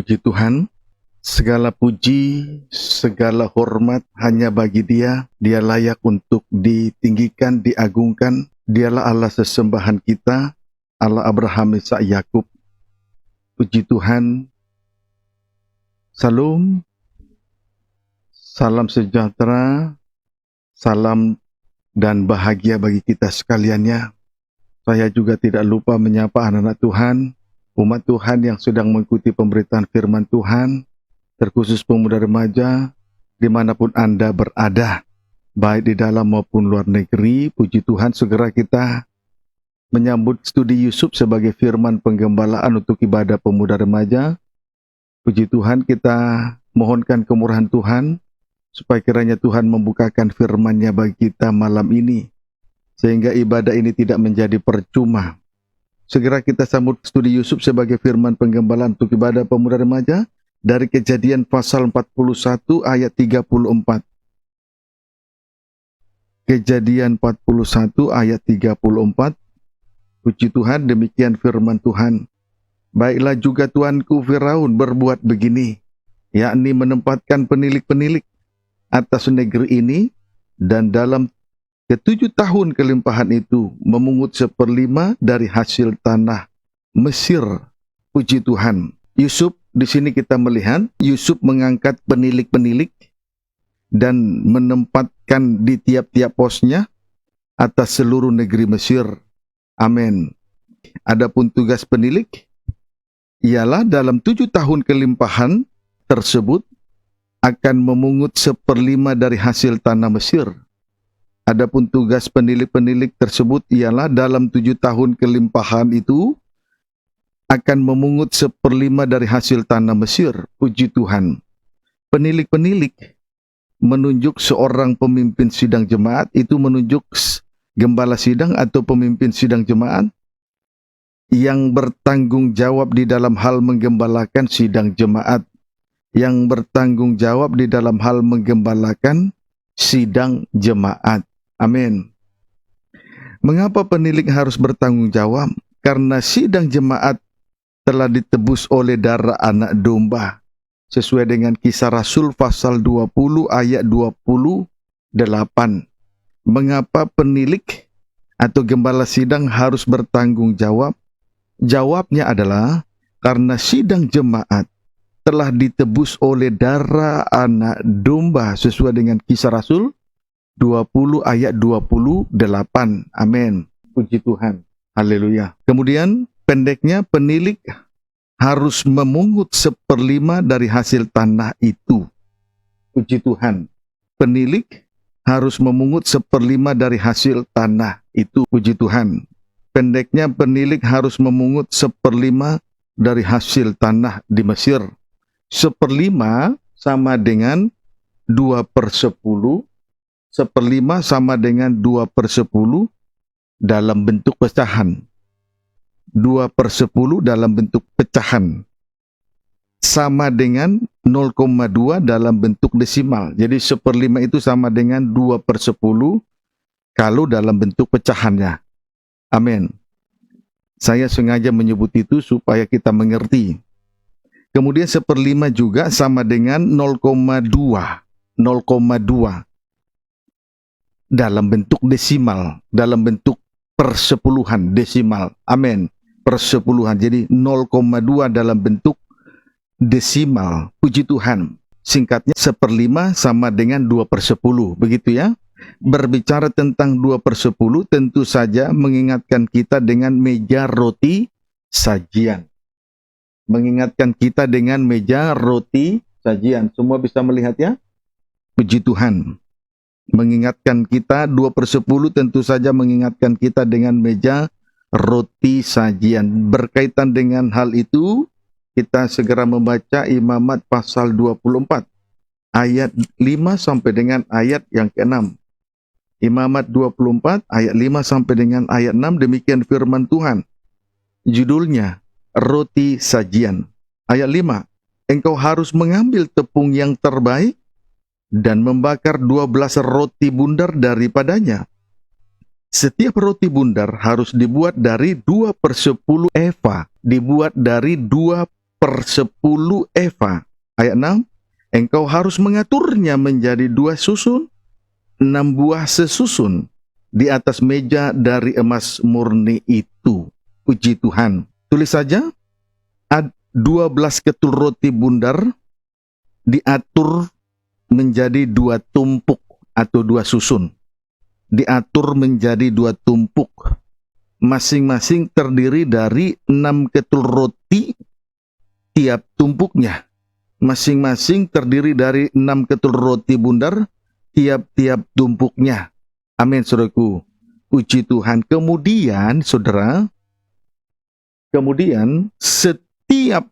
Puji Tuhan, segala puji, segala hormat hanya bagi Dia. Dia layak untuk ditinggikan, diagungkan. Dialah Allah sesembahan kita, Allah Abraham, Ishak, Yakub. Puji Tuhan. Salam, salam sejahtera, salam dan bahagia bagi kita sekaliannya. Saya juga tidak lupa menyapa anak-anak Tuhan, umat Tuhan yang sedang mengikuti pemberitaan firman Tuhan, terkhusus pemuda remaja, dimanapun Anda berada, baik di dalam maupun luar negeri. Puji Tuhan, segera kita menyambut studi Yusuf sebagai firman penggembalaan untuk ibadah pemuda remaja. Puji Tuhan, kita mohonkan kemurahan Tuhan, supaya kiranya Tuhan membukakan firman-Nya bagi kita malam ini, sehingga ibadah ini tidak menjadi percuma. Segera kita sambut studi Yusuf sebagai firman penggembalaan untuk ibadah pemuda remaja dari Kejadian pasal 41 ayat 34. Kejadian 41 ayat 34. Puji Tuhan, demikian firman Tuhan. Baiklah juga tuanku Firaun berbuat begini, yakni menempatkan penilik-penilik atas negeri ini, dan dalam ke-7 tahun kelimpahan itu memungut 1/5 dari hasil tanah Mesir. Puji Tuhan. Yusuf, di sini kita melihat Yusuf mengangkat penilik-penilik dan menempatkan di tiap-tiap posnya atas seluruh negeri Mesir. Amin. Adapun tugas penilik ialah dalam 7 tahun kelimpahan tersebut akan memungut 1/5 dari hasil tanah Mesir. Adapun tugas penilik-penilik tersebut ialah dalam 7 tahun kelimpahan itu akan memungut 1/5 dari hasil tanah Mesir. Puji Tuhan. Penilik-penilik menunjuk seorang pemimpin sidang jemaat, itu menunjuk gembala sidang atau pemimpin sidang jemaat yang bertanggung jawab di dalam hal menggembalakan sidang jemaat, yang bertanggung jawab di dalam hal menggembalakan sidang jemaat. Amin. Mengapa penilik harus bertanggung jawab? Karena sidang jemaat telah ditebus oleh darah anak domba, sesuai dengan Kisah Rasul pasal 20 ayat 28. Mengapa penilik atau gembala sidang harus bertanggung jawab? Jawabnya adalah karena sidang jemaat telah ditebus oleh darah anak domba, sesuai dengan Kisah Rasul 20 ayat 28. Amin. Puji Tuhan. Haleluya. Kemudian pendeknya, penilik harus memungut 1/5 dari hasil tanah itu. Puji Tuhan. Penilik harus memungut 1/5 dari hasil tanah itu. Puji Tuhan. Pendeknya, penilik harus memungut 1/5 dari hasil tanah di Mesir. 1/5 sama dengan 2/10. 1/5 sama dengan 2/10 dalam bentuk pecahan. 2/10 dalam bentuk pecahan sama dengan 0,2 dalam bentuk desimal. Jadi 1/5 itu sama dengan 2/10 kalau dalam bentuk pecahannya. Amin. Saya sengaja menyebut itu supaya kita mengerti. Kemudian 1/5 juga sama dengan 0,2. 0,2 dalam bentuk desimal, dalam bentuk persepuluhan desimal. Amin. Persepuluhan. Jadi 0,2 dalam bentuk desimal. Puji Tuhan. Singkatnya 1/5 sama dengan 2/10. Begitu ya. Berbicara tentang 2/10 tentu saja mengingatkan kita dengan meja roti sajian. Mengingatkan kita dengan meja roti sajian. Semua bisa melihat ya? Puji Tuhan. Mengingatkan kita 2/10 tentu saja mengingatkan kita dengan meja roti sajian. Berkaitan dengan hal itu, kita segera membaca Imamat pasal 24 ayat 5 sampai dengan ayat yang ke-6. Imamat 24 ayat 5 sampai dengan ayat 6, demikian firman Tuhan. Judulnya roti sajian. Ayat 5. Engkau harus mengambil tepung yang terbaik dan membakar 12 roti bundar daripadanya. Setiap roti bundar harus dibuat dari 2/10 eva, dibuat dari 2 2/10 eva. Ayat 6, engkau harus mengaturnya menjadi 2 susun, 6 buah sesusun di atas meja dari emas murni itu. Puji Tuhan. Tulis saja, 12 ketul roti bundar diatur menjadi 2 tumpuk atau 2 susun. Diatur menjadi 2 tumpuk. Masing-masing terdiri dari 6 ketul roti tiap tumpuknya. Masing-masing terdiri dari 6 ketul roti bundar tiap-tiap tumpuknya. Amin, saudaraku. Puji Tuhan. Kemudian, saudara, setiap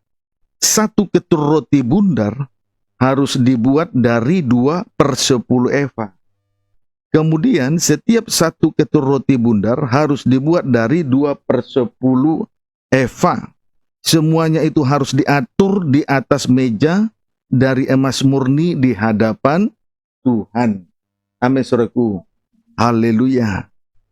1 ketul roti bundar harus dibuat dari 2/10 eva. Kemudian setiap 1 ketul roti bundar harus dibuat dari 2/10 eva. Semuanya itu harus diatur di atas meja dari emas murni di hadapan Tuhan. Amin, saudaraku. Haleluya.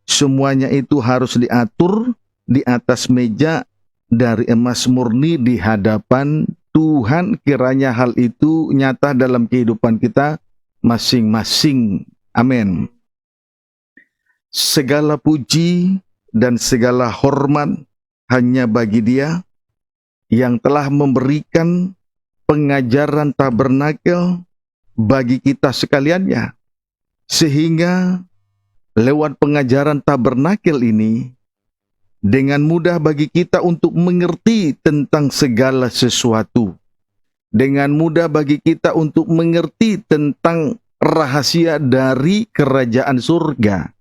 Semuanya itu harus diatur di atas meja dari emas murni di hadapan Tuhan. Kiranya hal itu nyata dalam kehidupan kita masing-masing. Amin. Segala puji dan segala hormat hanya bagi Dia yang telah memberikan pengajaran tabernakel bagi kita sekaliannya, sehingga lewat pengajaran tabernakel ini dengan mudah bagi kita untuk mengerti tentang segala sesuatu. Dengan mudah bagi kita untuk mengerti tentang rahasia dari kerajaan surga.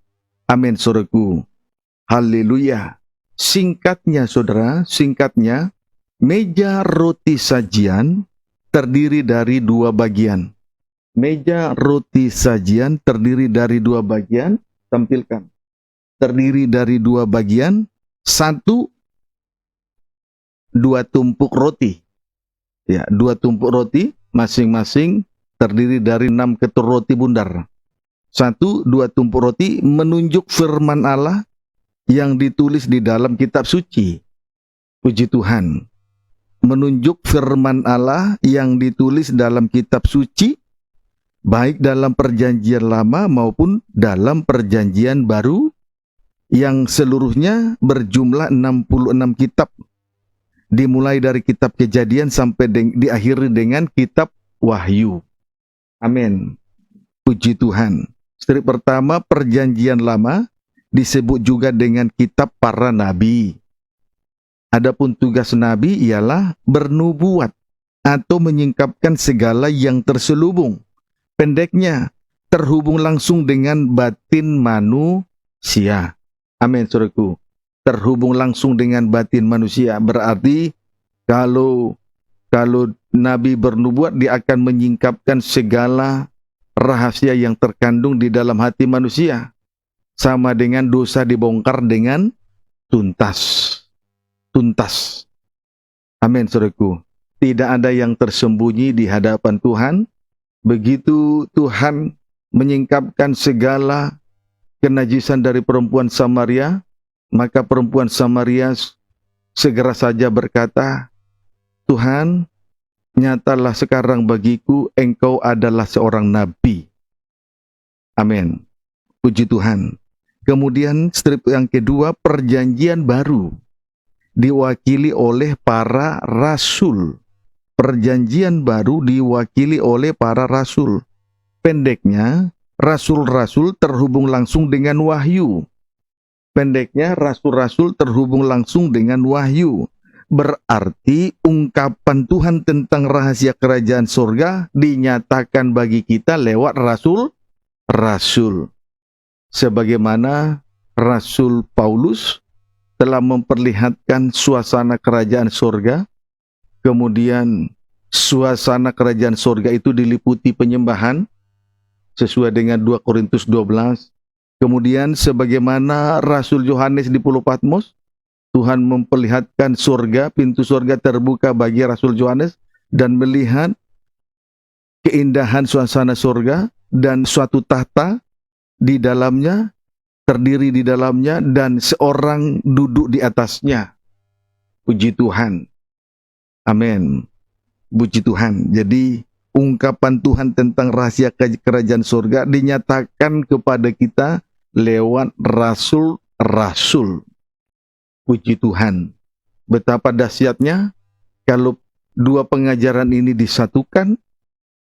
Amin, saudaraku. Haleluya. Singkatnya, saudara, meja roti sajian terdiri dari 2 bagian. Meja roti sajian terdiri dari 2 bagian. Tampilkan. Terdiri dari 2 bagian. 1, 2 tumpuk roti. Ya, 2 tumpuk roti masing-masing terdiri dari 6 ketul roti bundar. 1, 2 tumpuk roti menunjuk firman Allah yang ditulis di dalam kitab suci. Puji Tuhan. Menunjuk firman Allah yang ditulis dalam kitab suci, baik dalam perjanjian lama maupun dalam perjanjian baru, yang seluruhnya berjumlah 66 kitab. Dimulai dari kitab Kejadian sampai diakhiri dengan kitab Wahyu. Amin. Puji Tuhan. Strip pertama, perjanjian lama, disebut juga dengan kitab para nabi. Adapun tugas nabi ialah bernubuat atau menyingkapkan segala yang terselubung. Pendeknya, terhubung langsung dengan batin manusia. Amin, saudaraku. Terhubung langsung dengan batin manusia. Berarti kalau nabi bernubuat, dia akan menyingkapkan segala rahasia yang terkandung di dalam hati manusia. Sama dengan dosa dibongkar dengan tuntas. Tuntas. Amin, saudaraku. Tidak ada yang tersembunyi di hadapan Tuhan. Begitu Tuhan menyingkapkan segala kenajisan dari perempuan Samaria, maka perempuan Samaria segera saja berkata, Tuhan, nyatalah sekarang bagiku, engkau adalah seorang nabi. Amin. Puji Tuhan. Kemudian strip yang kedua, perjanjian baru, diwakili oleh para rasul. Perjanjian baru diwakili oleh para rasul. Pendeknya, rasul-rasul terhubung langsung dengan wahyu. Pendeknya, rasul-rasul terhubung langsung dengan wahyu. Berarti ungkapan Tuhan tentang rahasia kerajaan surga dinyatakan bagi kita lewat rasul-rasul. Sebagaimana Rasul Paulus telah memperlihatkan suasana kerajaan surga, kemudian suasana kerajaan surga itu diliputi penyembahan, sesuai dengan 2 Korintus 12. Kemudian sebagaimana Rasul Yohanes di Pulau Patmos, Tuhan memperlihatkan surga, pintu surga terbuka bagi Rasul Yohanes, dan melihat keindahan suasana surga, dan suatu tahta di dalamnya, terdiri di dalamnya, dan seorang duduk di atasnya. Puji Tuhan. Amin. Puji Tuhan. Jadi ungkapan Tuhan tentang rahasia kerajaan surga dinyatakan kepada kita lewat rasul-rasul. Puji Tuhan. Betapa dahsyatnya kalau dua pengajaran ini disatukan,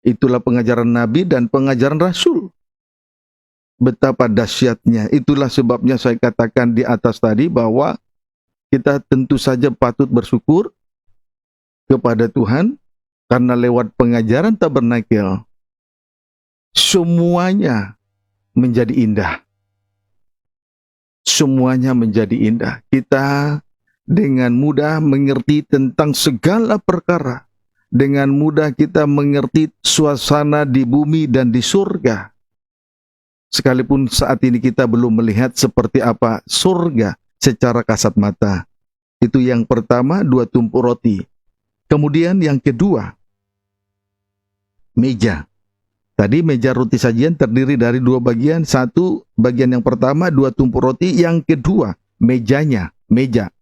itulah pengajaran Nabi dan pengajaran Rasul. Betapa dahsyatnya. Itulah sebabnya saya katakan di atas tadi bahwa kita tentu saja patut bersyukur kepada Tuhan karena lewat pengajaran tabernakel semuanya menjadi indah. Semuanya menjadi indah. Kita dengan mudah mengerti tentang segala perkara. Dengan mudah kita mengerti suasana di bumi dan di surga. Sekalipun saat ini kita belum melihat seperti apa surga secara kasat mata. Itu yang pertama, 2 tumpuk roti. Kemudian yang kedua, meja. Tadi meja roti sajian terdiri dari 2 bagian. Satu bagian yang pertama 2 tumpuk roti. Yang kedua mejanya, meja.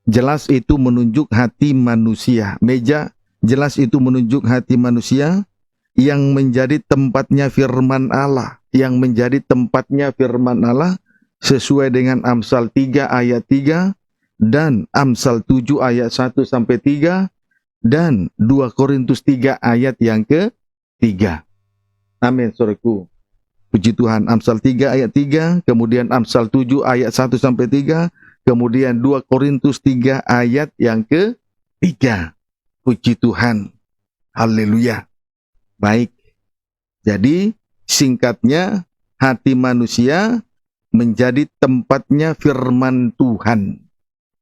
Jelas itu menunjuk hati manusia. Meja jelas itu menunjuk hati manusia yang menjadi tempatnya firman Allah. Yang menjadi tempatnya firman Allah sesuai dengan Amsal 3 ayat 3 dan Amsal 7 ayat 1-3 dan 2 Korintus 3 ayat yang ke-3. Amin, saudaraku. Puji Tuhan. Amsal 3 ayat 3, kemudian Amsal 7 ayat 1-3, kemudian 2 Korintus 3 ayat yang ke-3. Puji Tuhan. Haleluya. Baik. Jadi, singkatnya, hati manusia menjadi tempatnya firman Tuhan.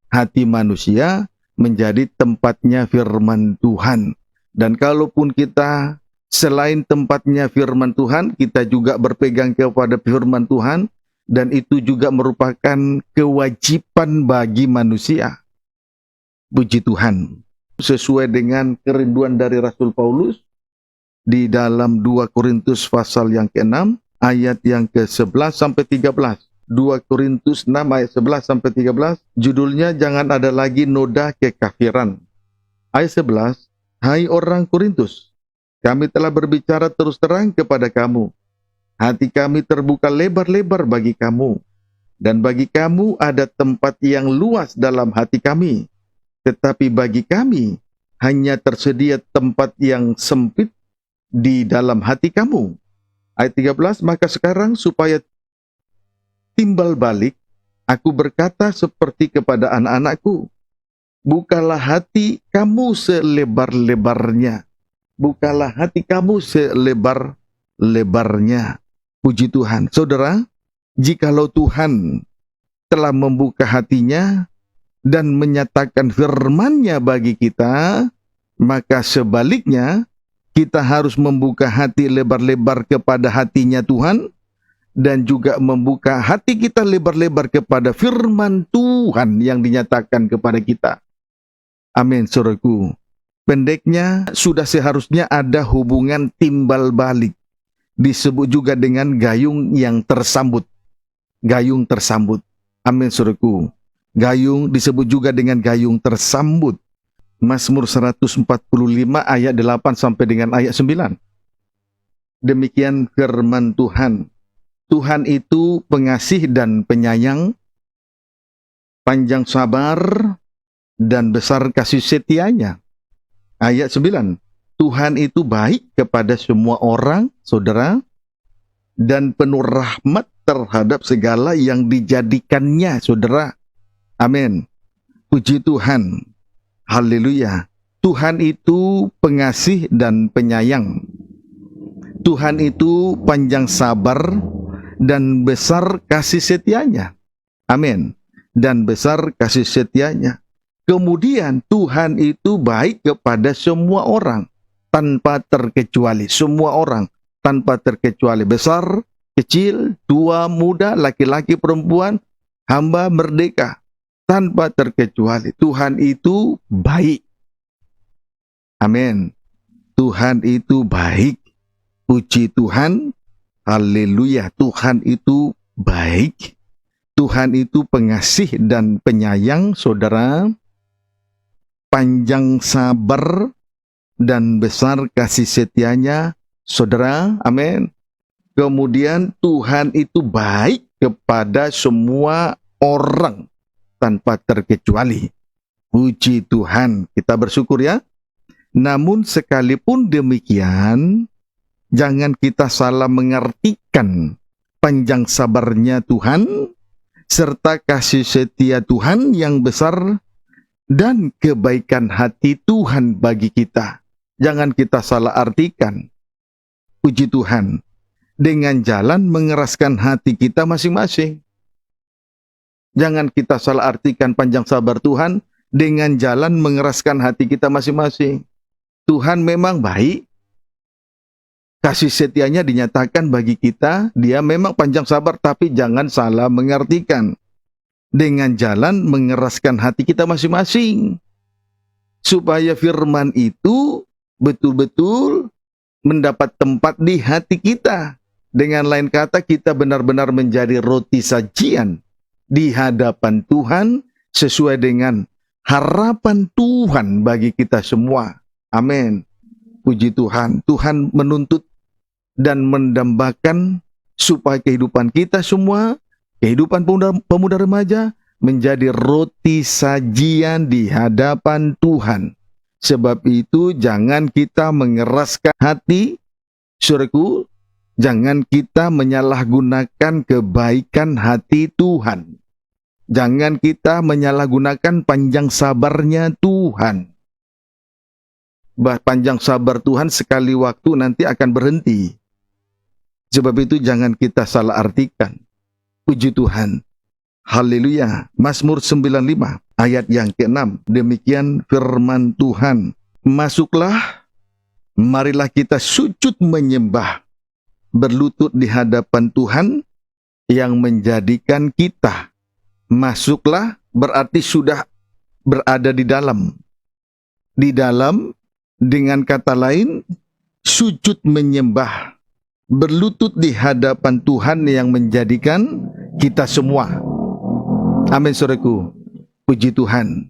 Hati manusia menjadi tempatnya firman Tuhan. Dan kalaupun kita selain tempatnya firman Tuhan, kita juga berpegang kepada firman Tuhan, dan itu juga merupakan kewajiban bagi manusia. Puji Tuhan. Sesuai dengan kerinduan dari Rasul Paulus, di dalam 2 Korintus pasal yang ke-6, ayat yang ke-11-13. 2 Korintus 6 ayat 11-13, judulnya jangan ada lagi noda kekafiran. Ayat 11, hai orang Korintus, kami telah berbicara terus terang kepada kamu. Hati kami terbuka lebar-lebar bagi kamu. Dan bagi kamu ada tempat yang luas dalam hati kami. Tetapi bagi kami hanya tersedia tempat yang sempit di dalam hati kamu. Ayat 13, maka sekarang supaya timbal balik, aku berkata seperti kepada anak-anakku, bukalah hati kamu selebar-lebarnya. Bukalah hati kamu selebar-lebarnya. Puji Tuhan. Saudara, jikalau Tuhan telah membuka hatinya dan menyatakan firman-Nya bagi kita, maka sebaliknya kita harus membuka hati lebar-lebar kepada hatinya Tuhan dan juga membuka hati kita lebar-lebar kepada firman Tuhan yang dinyatakan kepada kita. Amin, saudaraku. Pendeknya, sudah seharusnya ada hubungan timbal balik. Disebut juga dengan gayung yang tersambut. Gayung tersambut. Amin, saudaraku. Gayung disebut juga dengan gayung tersambut. Mazmur 145 ayat 8 sampai dengan ayat 9. Demikian firman Tuhan. Tuhan itu pengasih dan penyayang, panjang sabar, dan besar kasih setianya. Ayat 9, Tuhan itu baik kepada semua orang, saudara, dan penuh rahmat terhadap segala yang dijadikannya, saudara. Amin. Puji Tuhan. Haleluya. Tuhan itu pengasih dan penyayang. Tuhan itu panjang sabar dan besar kasih setianya. Amin. Dan besar kasih setianya. Kemudian Tuhan itu baik kepada semua orang tanpa terkecuali. Semua orang tanpa terkecuali. Besar, kecil, tua, muda, laki-laki, perempuan, hamba, merdeka. Tanpa terkecuali. Tuhan itu baik. Amin. Tuhan itu baik. Puji Tuhan. Haleluya. Tuhan itu baik. Tuhan itu pengasih dan penyayang, saudara. panjang sabar dan besar kasih setianya, saudara. Amin. Kemudian Tuhan itu baik kepada semua orang tanpa terkecuali. Puji Tuhan, kita bersyukur ya. Namun sekalipun demikian, jangan kita salah mengartikan panjang sabarnya Tuhan, serta kasih setia Tuhan yang besar, dan kebaikan hati Tuhan bagi kita. Jangan kita salah artikan. Puji Tuhan. Dengan jalan mengeraskan hati kita masing-masing. Jangan kita salah artikan panjang sabar Tuhan dengan jalan mengeraskan hati kita masing-masing. Tuhan memang baik. Kasih setianya dinyatakan bagi kita. Dia memang panjang sabar, tapi jangan salah mengartikan. Dengan jalan mengeraskan hati kita masing-masing. Supaya firman itu betul-betul mendapat tempat di hati kita. Dengan lain kata, kita benar-benar menjadi roti sajian di hadapan Tuhan sesuai dengan harapan Tuhan bagi kita semua. Amin. Puji Tuhan. Tuhan menuntut dan mendambakan supaya kehidupan kita semua, kehidupan pemuda remaja, menjadi roti sajian di hadapan Tuhan. Sebab itu jangan kita mengeraskan hati, saudaraku. Jangan kita menyalahgunakan kebaikan hati Tuhan. Jangan kita menyalahgunakan panjang sabarnya Tuhan. Panjang sabar Tuhan sekali waktu nanti akan berhenti. Sebab itu jangan kita salah artikan. Puji Tuhan. Haleluya. Mazmur 95 ayat yang ke-6. Demikian firman Tuhan. Masuklah, marilah kita sujud menyembah, berlutut di hadapan Tuhan yang menjadikan kita. Masuklah berarti sudah berada di dalam. Di dalam, dengan kata lain, sujud menyembah, berlutut di hadapan Tuhan yang menjadikan kita semua. Amin, saudaraku. Puji Tuhan.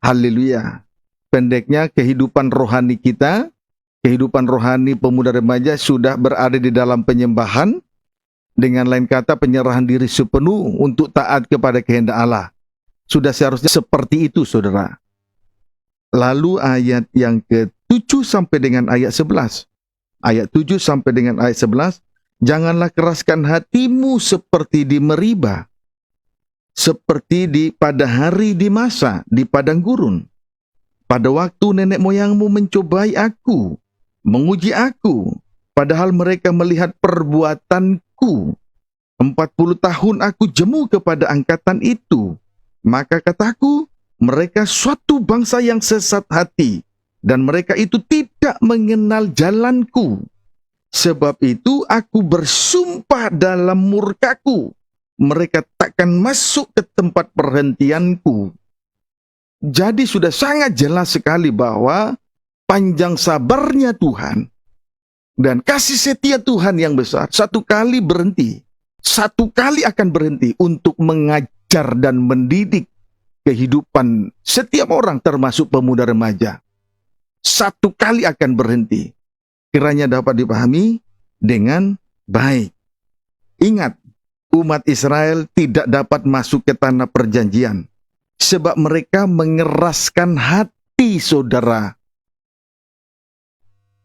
Haleluya. Pendeknya, kehidupan rohani kita, kehidupan rohani pemuda remaja sudah berada di dalam penyembahan. Dengan lain kata, penyerahan diri sepenuh untuk taat kepada kehendak Allah. Sudah seharusnya seperti itu, saudara. Lalu ayat yang ke-7 sampai dengan ayat 11. Ayat 7 sampai dengan ayat 11. Janganlah keraskan hatimu seperti di Meriba, seperti pada hari di Masa, di padang gurun. Pada waktu nenek moyangmu mencobai aku, menguji aku, padahal mereka melihat perbuatanku. 40 tahun aku jemu kepada angkatan itu. Maka kataku, mereka suatu bangsa yang sesat hati, dan mereka itu tidak mengenal jalanku. Sebab itu aku bersumpah dalam murkaku, mereka takkan masuk ke tempat perhentianku. Jadi sudah sangat jelas sekali bahwa panjang sabarnya Tuhan dan kasih setia Tuhan yang besar satu kali berhenti, satu kali akan berhenti untuk mengajar dan mendidik kehidupan setiap orang termasuk pemuda remaja. Satu kali akan berhenti. Kiranya dapat dipahami dengan baik. Ingat, umat Israel tidak dapat masuk ke tanah perjanjian sebab mereka mengeraskan hati, saudara.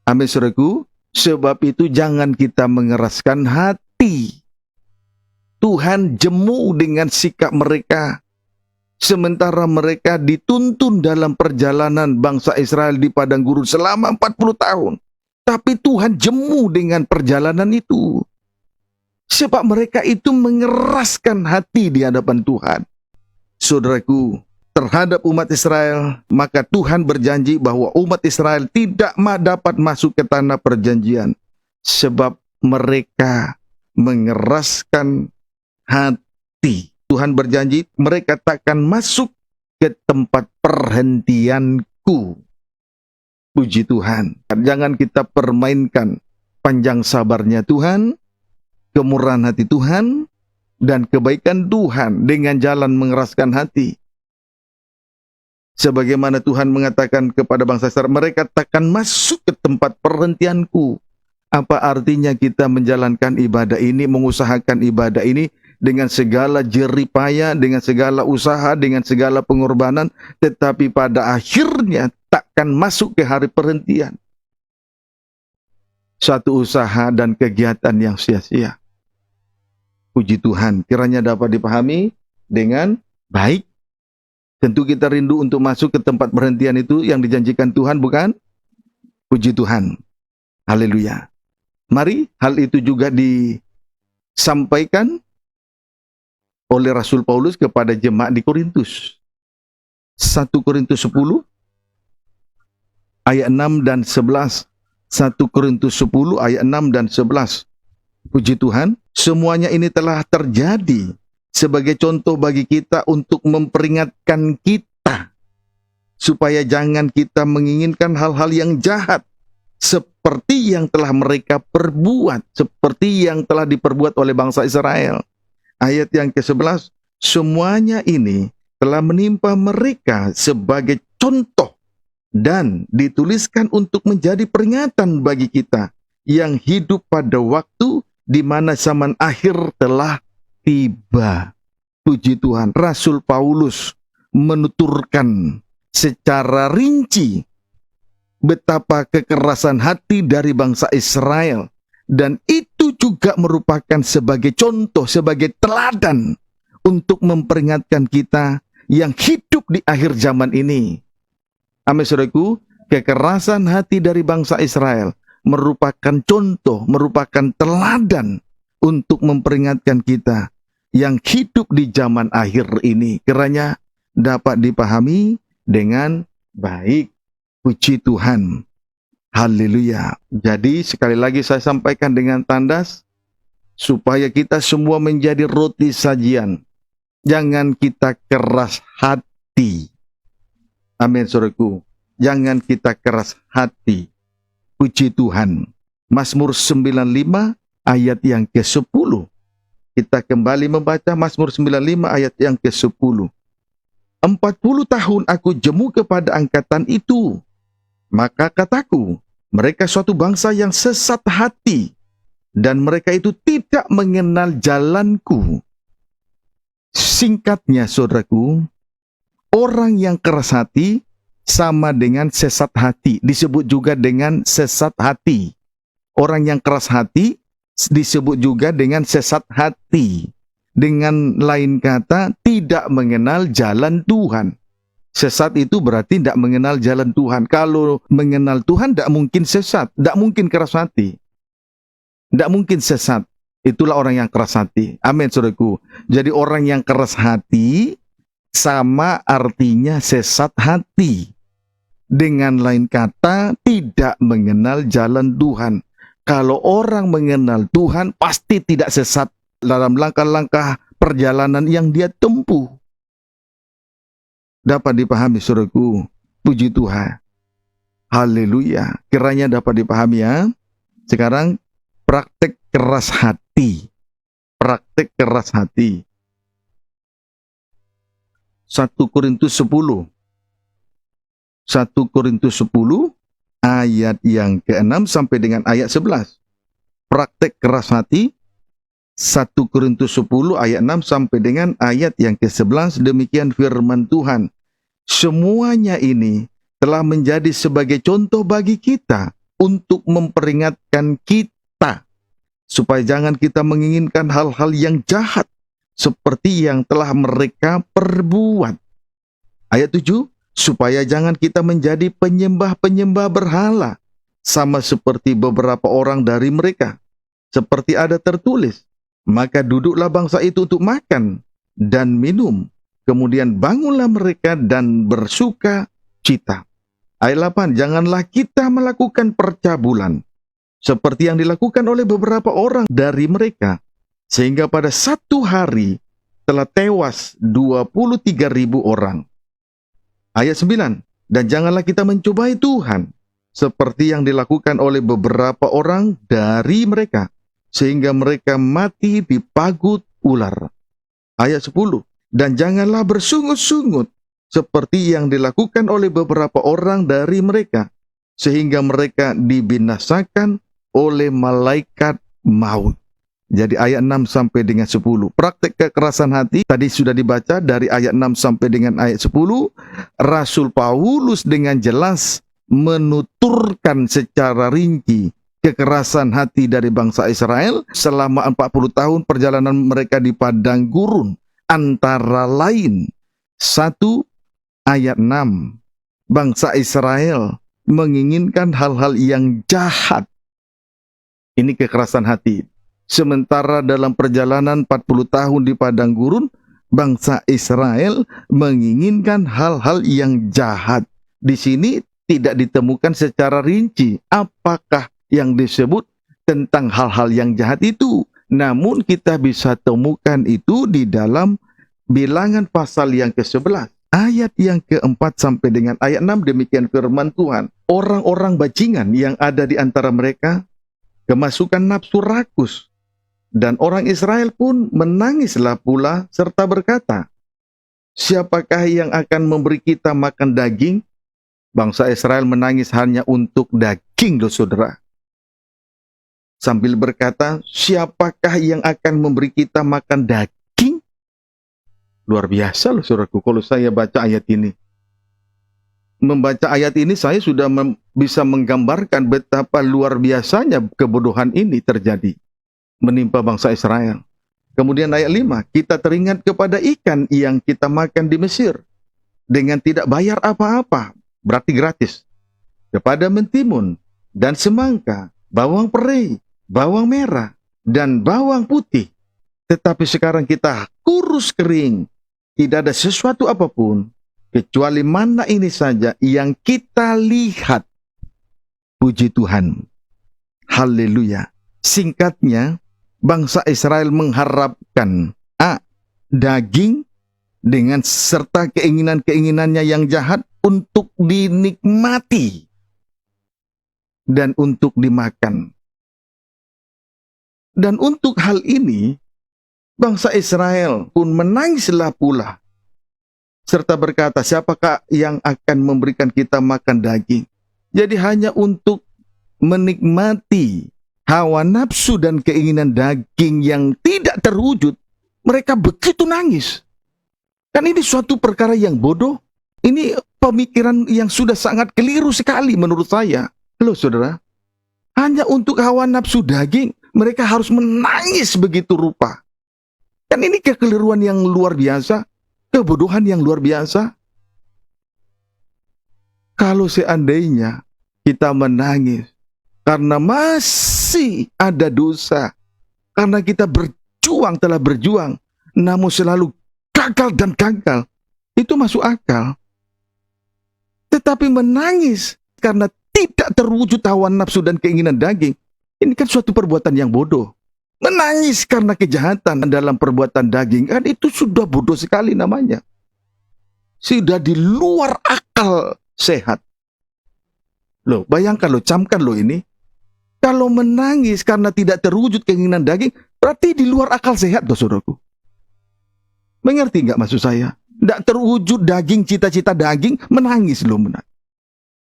Amin, saudaraku. Sebab itu jangan kita mengeraskan hati. Tuhan jemu dengan sikap mereka. Sementara mereka dituntun dalam perjalanan bangsa Israel di padang gurun selama 40 tahun. Tapi Tuhan jemu dengan perjalanan itu. Sebab mereka itu mengeraskan hati di hadapan Tuhan. Saudaraku, terhadap umat Israel, maka Tuhan berjanji bahwa umat Israel tidak dapat masuk ke tanah perjanjian. Sebab mereka mengeraskan hati. Tuhan berjanji mereka takkan masuk ke tempat perhentianku. Puji Tuhan. Jangan kita permainkan panjang sabarnya Tuhan, kemurahan hati Tuhan, dan kebaikan Tuhan dengan jalan mengeraskan hati. Sebagaimana Tuhan mengatakan kepada bangsa Israel, mereka takkan masuk ke tempat perhentianku. Apa artinya kita menjalankan ibadah ini, mengusahakan ibadah ini dengan segala jerih payah, dengan segala usaha, dengan segala pengorbanan, tetapi pada akhirnya takkan masuk ke hari perhentian. Suatu usaha dan kegiatan yang sia-sia. Puji Tuhan, kiranya dapat dipahami dengan baik. Tentu kita rindu untuk masuk ke tempat perhentian itu yang dijanjikan Tuhan, bukan? Puji Tuhan. Haleluya. Mari hal itu juga disampaikan oleh Rasul Paulus kepada jemaat di Korintus. 1 Korintus 10 ayat 6 dan 11. 1 Korintus 10 ayat 6 dan 11. Puji Tuhan, semuanya ini telah terjadi sebagai contoh bagi kita untuk memperingatkan kita supaya jangan kita menginginkan hal-hal yang jahat seperti yang telah mereka perbuat, seperti yang telah diperbuat oleh bangsa Israel. Ayat yang ke-11, semuanya ini telah menimpa mereka sebagai contoh dan dituliskan untuk menjadi peringatan bagi kita yang hidup pada waktu di mana zaman akhir telah tiba. Puji Tuhan, Rasul Paulus menuturkan secara rinci betapa kekerasan hati dari bangsa Israel, dan itu juga merupakan sebagai contoh, sebagai teladan untuk memperingatkan kita yang hidup di akhir zaman ini. Amin, saudaraku, kekerasan hati dari bangsa Israel merupakan contoh, merupakan teladan untuk memperingatkan kita yang hidup di zaman akhir ini. Kiranya dapat dipahami dengan baik. Puji Tuhan. Haleluya. Jadi sekali lagi saya sampaikan dengan tandas, supaya kita semua menjadi roti sajian. Jangan kita keras hati. Amin, saudaraku. Jangan kita keras hati. Puji Tuhan. Mazmur 95 ayat yang ke-10. Kita kembali membaca Mazmur 95 ayat yang ke-10. 40 tahun aku jemu kepada angkatan itu. Maka kataku, mereka suatu bangsa yang sesat hati, dan mereka itu tidak mengenal jalanku. Singkatnya, saudaraku, orang yang keras hati sama dengan sesat hati. Disebut juga dengan sesat hati. Orang yang keras hati disebut juga dengan sesat hati. Dengan lain kata, tidak mengenal jalan Tuhan. Sesat itu berarti tidak mengenal jalan Tuhan. Kalau mengenal Tuhan, tidak mungkin sesat, tidak mungkin keras hati, tidak mungkin sesat. Itulah orang yang keras hati. Amin, saudaraku. Jadi orang yang keras hati sama artinya sesat hati. Dengan lain kata, tidak mengenal jalan Tuhan. Kalau orang mengenal Tuhan, pasti tidak sesat dalam langkah-langkah perjalanan yang dia tempuh. Dapat dipahami, saudaraku. Puji Tuhan. Haleluya. Kiranya dapat dipahami, ya. Sekarang praktek keras hati. Praktek keras hati. 1 Korintus 10. 1 Korintus 10 ayat yang ke-6 sampai dengan ayat 11. Praktek keras hati. 1 Korintus 10 ayat 6 sampai dengan ayat yang ke-11. Demikian firman Tuhan. Semuanya ini telah menjadi sebagai contoh bagi kita untuk memperingatkan kita supaya jangan kita menginginkan hal-hal yang jahat seperti yang telah mereka perbuat. Ayat 7, supaya jangan kita menjadi penyembah-penyembah berhala sama seperti beberapa orang dari mereka. Seperti ada tertulis, maka duduklah bangsa itu untuk makan dan minum. Kemudian bangunlah mereka dan bersuka cita. Ayat 8, janganlah kita melakukan percabulan, seperti yang dilakukan oleh beberapa orang dari mereka, sehingga pada satu hari telah tewas 23.000 orang. Ayat 9, dan janganlah kita mencobai Tuhan, seperti yang dilakukan oleh beberapa orang dari mereka, sehingga mereka mati dipagut ular. Ayat 10, dan janganlah bersungut-sungut seperti yang dilakukan oleh beberapa orang dari mereka, sehingga mereka dibinasakan oleh malaikat maut. Jadi ayat 6 sampai dengan 10. Praktek kekerasan hati tadi sudah dibaca dari ayat 6 sampai dengan ayat 10. Rasul Paulus dengan jelas menuturkan secara rinci kekerasan hati dari bangsa Israel selama 40 tahun perjalanan mereka di padang gurun. Antara lain, 1 ayat 6. Bangsa Israel menginginkan hal-hal yang jahat. Ini kekerasan hati. Sementara dalam perjalanan 40 tahun di padang gurun, bangsa Israel menginginkan hal-hal yang jahat. Di sini tidak ditemukan secara rinci apakah yang disebut tentang hal-hal yang jahat itu. Namun kita bisa temukan itu di dalam Bilangan pasal yang ke-11. Ayat yang ke-4 sampai dengan ayat 6, demikian firman Tuhan. Orang-orang bajingan yang ada di antara mereka kemasukan nafsu rakus. Dan orang Israel pun menangislah pula serta berkata, siapakah yang akan memberi kita makan daging? Bangsa Israel menangis hanya untuk daging, loh saudara. Sambil berkata, siapakah yang akan memberi kita makan daging? Luar biasa loh saudaraku kalau saya baca ayat ini. Membaca ayat ini saya sudah bisa menggambarkan betapa luar biasanya kebodohan ini terjadi menimpa bangsa Israel. Kemudian ayat 5, kita teringat kepada ikan yang kita makan di Mesir dengan tidak bayar apa-apa, berarti gratis. Kepada mentimun dan semangka, bawang peri, bawang merah, dan bawang putih. Tetapi sekarang kita kurus kering, tidak ada sesuatu apapun, kecuali mana ini saja yang kita lihat. Puji Tuhan. Haleluya. Singkatnya, bangsa Israel mengharapkan daging dengan serta keinginan-keinginannya yang jahat untuk dinikmati dan untuk dimakan. Dan untuk hal ini, bangsa Israel pun menangislah pula serta berkata, siapakah yang akan memberikan kita makan daging? Jadi hanya untuk menikmati hawa nafsu dan keinginan daging yang tidak terwujud, mereka begitu nangis. Kan ini suatu perkara yang bodoh. Ini pemikiran yang sudah sangat keliru sekali menurut saya. Loh saudara, hanya untuk hawa nafsu daging, mereka harus menangis begitu rupa. Kan ini kekeliruan yang luar biasa, kebodohan yang luar biasa. Kalau seandainya kita menangis karena masih ada dosa, karena kita telah berjuang, namun selalu gagal dan gagal, itu masuk akal. Tetapi menangis karena tidak terwujud hawa nafsu dan keinginan daging, ini kan suatu perbuatan yang bodoh. Menangis karena kejahatan dalam perbuatan daging, kan itu sudah bodoh sekali namanya. Sudah di luar akal sehat. Loh, bayangkan loh, camkan loh ini. Kalau menangis karena tidak terwujud keinginan daging, berarti di luar akal sehat loh saudaraku. Mengerti nggak maksud saya? Tidak terwujud daging, cita-cita daging, menangis loh.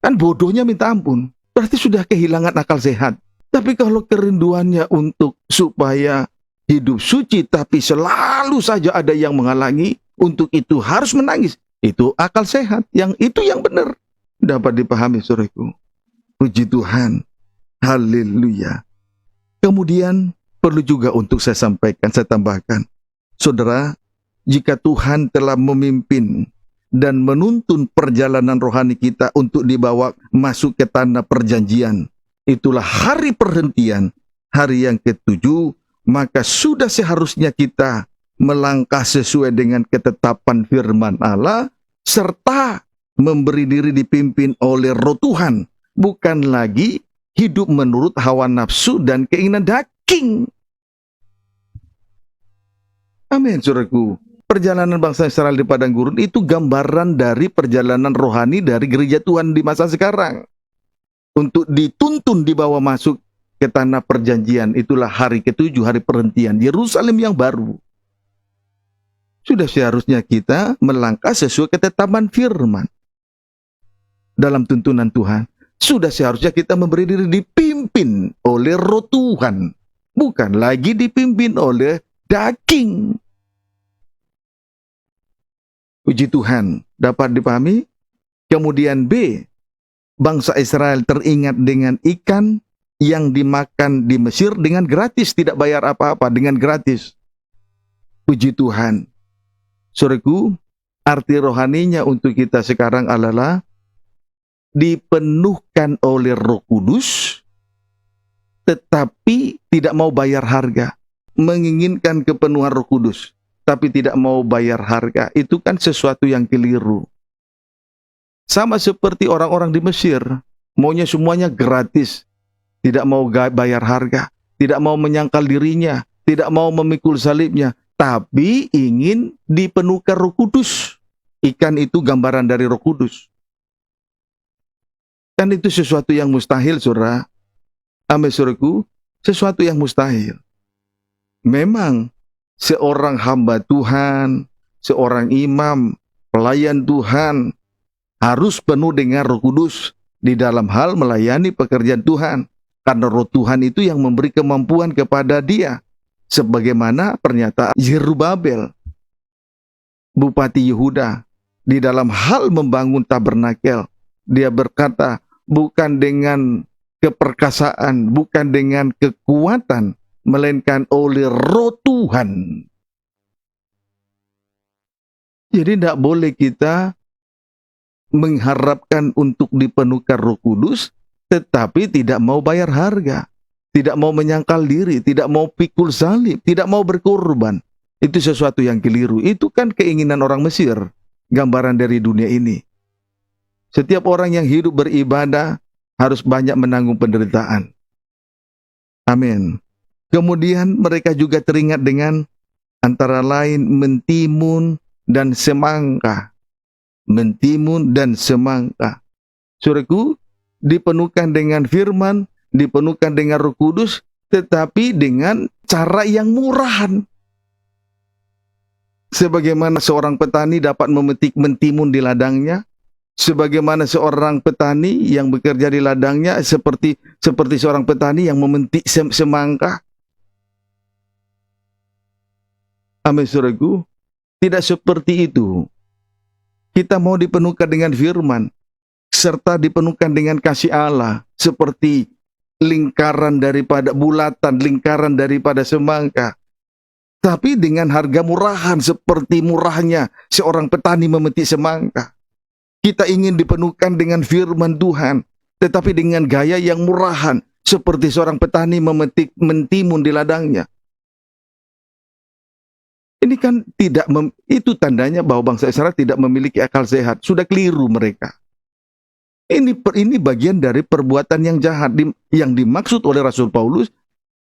Kan bodohnya minta ampun. Berarti sudah kehilangan akal sehat. Tapi kalau kerinduannya untuk supaya hidup suci, tapi selalu saja ada yang menghalangi, untuk itu harus menangis. Itu akal sehat, yang itu yang benar. Dapat dipahami saudaraku. Puji Tuhan. Haleluya. Kemudian perlu juga untuk saya sampaikan, saya tambahkan. Saudara, jika Tuhan telah memimpin dan menuntun perjalanan rohani kita untuk dibawa masuk ke tanah perjanjian, itulah hari perhentian, hari yang ke-7, maka sudah seharusnya kita melangkah sesuai dengan ketetapan firman Allah, serta memberi diri dipimpin oleh Roh Tuhan, bukan lagi hidup menurut hawa nafsu dan keinginan daging. Amin, saudaraku. Perjalanan bangsa Israel di padang gurun itu gambaran dari perjalanan rohani dari gereja Tuhan di masa sekarang. Untuk dituntun dibawa masuk ke tanah perjanjian, itulah hari ke-7, hari perhentian, Yerusalem yang baru. Sudah seharusnya kita melangkah sesuai ketetapan firman dalam tuntunan Tuhan. Sudah seharusnya kita memberi diri dipimpin oleh Roh Tuhan, bukan lagi dipimpin oleh daging. Puji Tuhan, dapat dipahami? Kemudian B, bangsa Israel teringat dengan ikan yang dimakan di Mesir dengan gratis, tidak bayar apa-apa, dengan gratis. Puji Tuhan. Saudaraku, arti rohaninya untuk kita sekarang adalah dipenuhkan oleh Roh Kudus, tetapi tidak mau bayar harga. Menginginkan kepenuhan Roh Kudus, tapi tidak mau bayar harga. Itu kan sesuatu yang keliru. Sama seperti orang-orang di Mesir, maunya semuanya gratis, tidak mau bayar harga, tidak mau menyangkal dirinya, tidak mau memikul salibnya, tapi ingin dipenuhkan Roh Kudus. Ikan itu gambaran dari Roh Kudus. Kan itu sesuatu yang mustahil, saudara. Amin, saudaraku, sesuatu yang mustahil. Memang seorang hamba Tuhan, seorang imam, pelayan Tuhan harus penuh dengan Roh Kudus di dalam hal melayani pekerjaan Tuhan. Karena Roh Tuhan itu yang memberi kemampuan kepada dia. Sebagaimana pernyataan Zerubabel, Bupati Yehuda, di dalam hal membangun tabernakel. Dia berkata, bukan dengan keperkasaan, bukan dengan kekuatan, melainkan oleh Roh Tuhan. Jadi tidak boleh kita mengharapkan untuk dipenuhkan Roh Kudus, tetapi tidak mau bayar harga, tidak mau menyangkal diri, tidak mau pikul salib, tidak mau berkorban. Itu sesuatu yang keliru. Itu kan keinginan orang Mesir, gambaran dari dunia ini. Setiap orang yang hidup beribadah harus banyak menanggung penderitaan. Amin. Kemudian mereka juga teringat dengan antara lain mentimun dan semangka. Mentimun dan semangka. Saudaraku, dipenuhkan dengan firman, dipenuhkan dengan Roh Kudus, tetapi dengan cara yang murahan. Sebagaimana seorang petani dapat memetik mentimun di ladangnya, sebagaimana seorang petani yang bekerja di ladangnya seperti seorang petani yang memetik semangka. Amin, saudaraku. Tidak seperti itu. Kita mau dipenuhkan dengan firman, serta dipenuhkan dengan kasih Allah, seperti lingkaran daripada bulatan, lingkaran daripada semangka. Tapi dengan harga murahan, seperti murahnya seorang petani memetik semangka. Kita ingin dipenuhkan dengan firman Tuhan, tetapi dengan gaya yang murahan, seperti seorang petani memetik mentimun di ladangnya. Ini kan itu tandanya bahwa bangsa Israel tidak memiliki akal sehat. Sudah keliru mereka. Ini bagian dari perbuatan yang jahat yang dimaksud oleh Rasul Paulus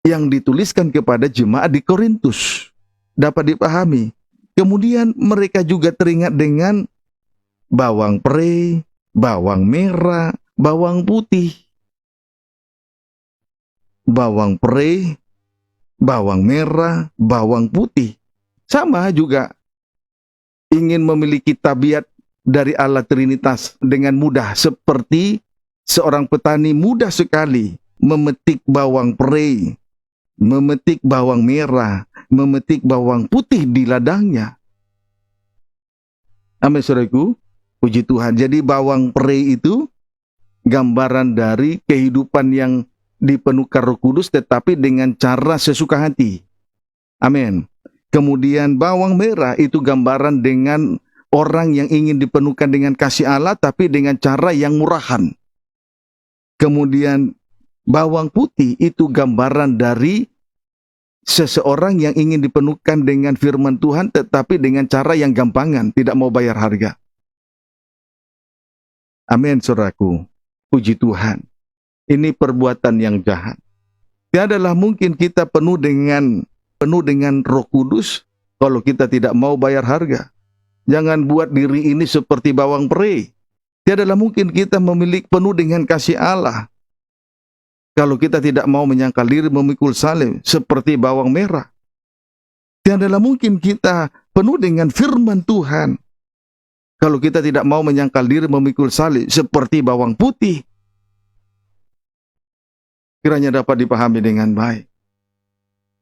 yang dituliskan kepada jemaat di Korintus. Dapat dipahami. Kemudian mereka juga teringat dengan bawang pre, bawang merah, bawang putih. Bawang pre, bawang merah, bawang putih. Sama juga ingin memiliki tabiat dari Allah Trinitas dengan mudah, seperti seorang petani mudah sekali memetik bawang pre, memetik bawang merah, memetik bawang putih di ladangnya. Amin, saudaraku. Puji Tuhan. Jadi bawang pre itu gambaran dari kehidupan yang dipenuhkan Roh Kudus, tetapi dengan cara sesuka hati. Amin. Kemudian bawang merah itu gambaran dengan orang yang ingin dipenuhkan dengan kasih Allah, tapi dengan cara yang murahan. Kemudian bawang putih itu gambaran dari seseorang yang ingin dipenuhkan dengan firman Tuhan, tetapi dengan cara yang gampangan, tidak mau bayar harga. Amin, saudaraku. Puji Tuhan. Ini perbuatan yang jahat. Tiadalah mungkin kita penuh dengan Roh Kudus kalau kita tidak mau bayar harga. Jangan buat diri ini seperti bawang pre. Tiadalah mungkin kita memiliki penuh dengan kasih Allah kalau kita tidak mau menyangkal diri memikul salib seperti bawang merah. Tiadalah mungkin kita penuh dengan firman Tuhan. Kalau kita tidak mau menyangkal diri memikul salib seperti bawang putih, kiranya dapat dipahami dengan baik.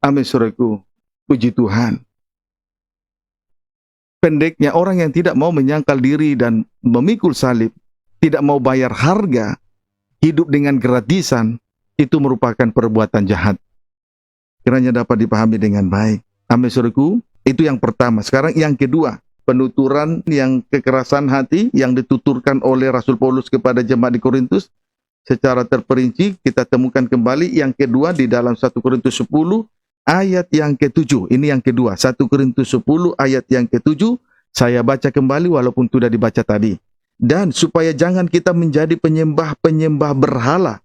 Amin, saudaraku. Puji Tuhan. Pendeknya, orang yang tidak mau menyangkal diri dan memikul salib, tidak mau bayar harga, hidup dengan gratisan, itu merupakan perbuatan jahat. Kiranya dapat dipahami dengan baik. Amin, saudaraku. Itu yang pertama. Sekarang yang kedua, penuturan yang kekerasan hati yang dituturkan oleh Rasul Paulus kepada jemaat di Korintus secara terperinci kita temukan kembali yang kedua di dalam 1 Korintus 10 ayat yang ke-7. Ini yang kedua, 1 Korintus 10 ayat yang ke-7. Saya baca kembali walaupun sudah dibaca tadi. Dan supaya jangan kita menjadi penyembah-penyembah berhala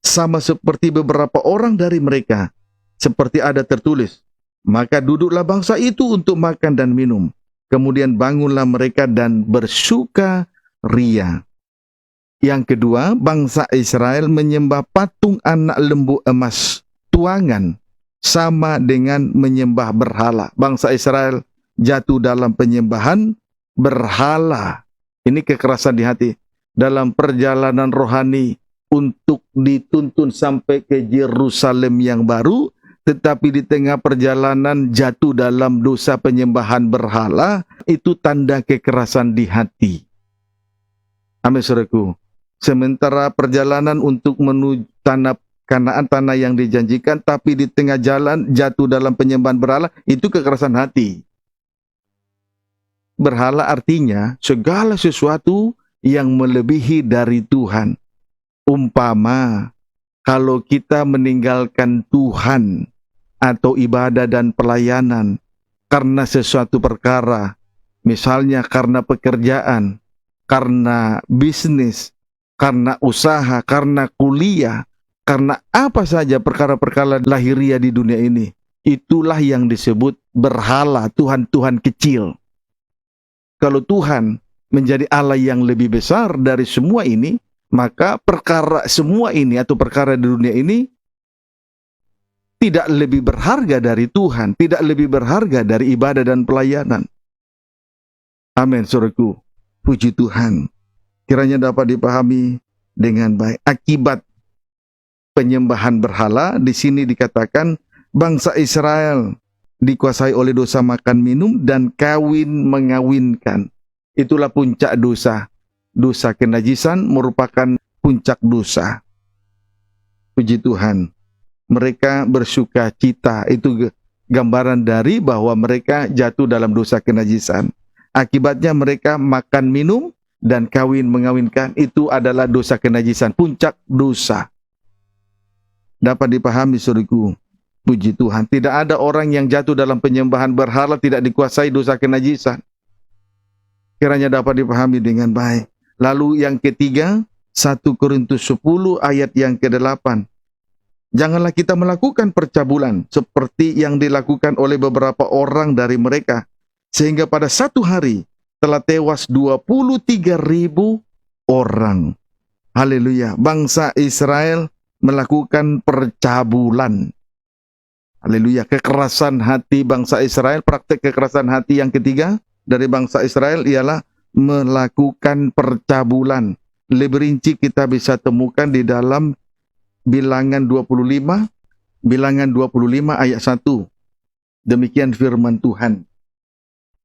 sama seperti beberapa orang dari mereka, seperti ada tertulis, maka duduklah bangsa itu untuk makan dan minum. Kemudian bangunlah mereka dan bersuka ria. Yang kedua, bangsa Israel menyembah patung anak lembu emas tuangan sama dengan menyembah berhala. Bangsa Israel jatuh dalam penyembahan berhala. Ini kekerasan di hati. Dalam perjalanan rohani untuk dituntun sampai ke Yerusalem yang baru, tetapi di tengah perjalanan jatuh dalam dosa penyembahan berhala, itu tanda kekerasan di hati. Amin, saudaraku. Sementara perjalanan untuk menuju tanah Kanaan, tanah yang dijanjikan, tapi di tengah jalan jatuh dalam penyembahan berhala, itu kekerasan hati. Berhala artinya segala sesuatu yang melebihi dari Tuhan. Umpama, kalau kita meninggalkan Tuhan, atau ibadah dan pelayanan karena sesuatu perkara, misalnya karena pekerjaan, karena bisnis, karena usaha, karena kuliah, karena apa saja perkara-perkara lahiriah di dunia ini, itulah yang disebut berhala, Tuhan-Tuhan kecil. Kalau Tuhan menjadi Allah yang lebih besar dari semua ini, maka perkara semua ini atau perkara di dunia ini tidak lebih berharga dari Tuhan, tidak lebih berharga dari ibadah dan pelayanan. Amin, saudaraku. Puji Tuhan. Kiranya dapat dipahami dengan baik. Akibat penyembahan berhala, di sini dikatakan bangsa Israel dikuasai oleh dosa makan minum dan kawin mengawinkan. Itulah puncak dosa. Dosa kenajisan merupakan puncak dosa. Puji Tuhan. Mereka bersuka cita, itu gambaran dari bahwa mereka jatuh dalam dosa kenajisan. Akibatnya mereka makan minum dan kawin mengawinkan, itu adalah dosa kenajisan, puncak dosa. Dapat dipahami, saudaraku. Puji Tuhan, tidak ada orang yang jatuh dalam penyembahan berhala tidak dikuasai dosa kenajisan. Kiranya dapat dipahami dengan baik. Lalu yang ketiga, 1 Korintus 10 ayat yang ke-8. Janganlah kita melakukan percabulan seperti yang dilakukan oleh beberapa orang dari mereka, sehingga pada satu hari telah tewas 23.000 orang. Haleluya. Bangsa Israel melakukan percabulan. Haleluya. Kekerasan hati bangsa Israel, praktek kekerasan hati yang ketiga dari bangsa Israel ialah melakukan percabulan. Lebih rinci kita bisa temukan di dalam Bilangan 25 ayat 1. Demikian firman Tuhan.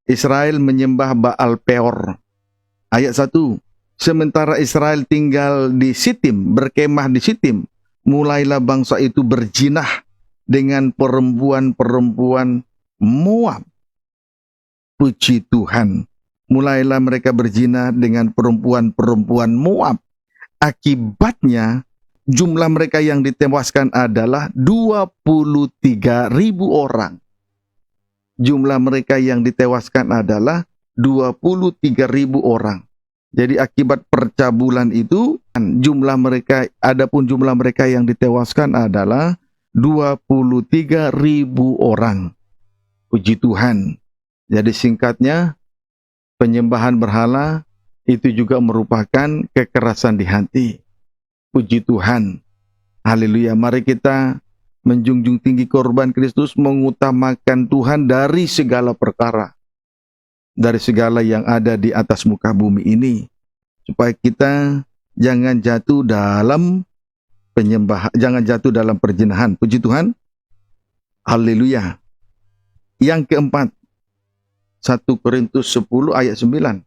Israel menyembah Baal Peor. Ayat 1. Sementara Israel tinggal di Sitim, berkemah di Sitim, mulailah bangsa itu berzinah dengan perempuan-perempuan Moab. Puji Tuhan. Mulailah mereka berzina dengan perempuan-perempuan Moab. Akibatnya jumlah mereka yang ditewaskan adalah 23.000 orang. Jumlah mereka yang ditewaskan adalah 23.000 orang. Jadi akibat percabulan itu, jumlah mereka yang ditewaskan adalah 23.000 orang. Puji Tuhan. Jadi singkatnya, penyembahan berhala itu juga merupakan kekerasan di hati. Puji Tuhan. Haleluya. Mari kita menjunjung tinggi korban Kristus, mengutamakan Tuhan dari segala perkara, dari segala yang ada di atas muka bumi ini, supaya kita jangan jatuh dalam jangan jatuh dalam perzinahan. Puji Tuhan. Haleluya. Yang keempat, 1 Korintus 10 ayat 9.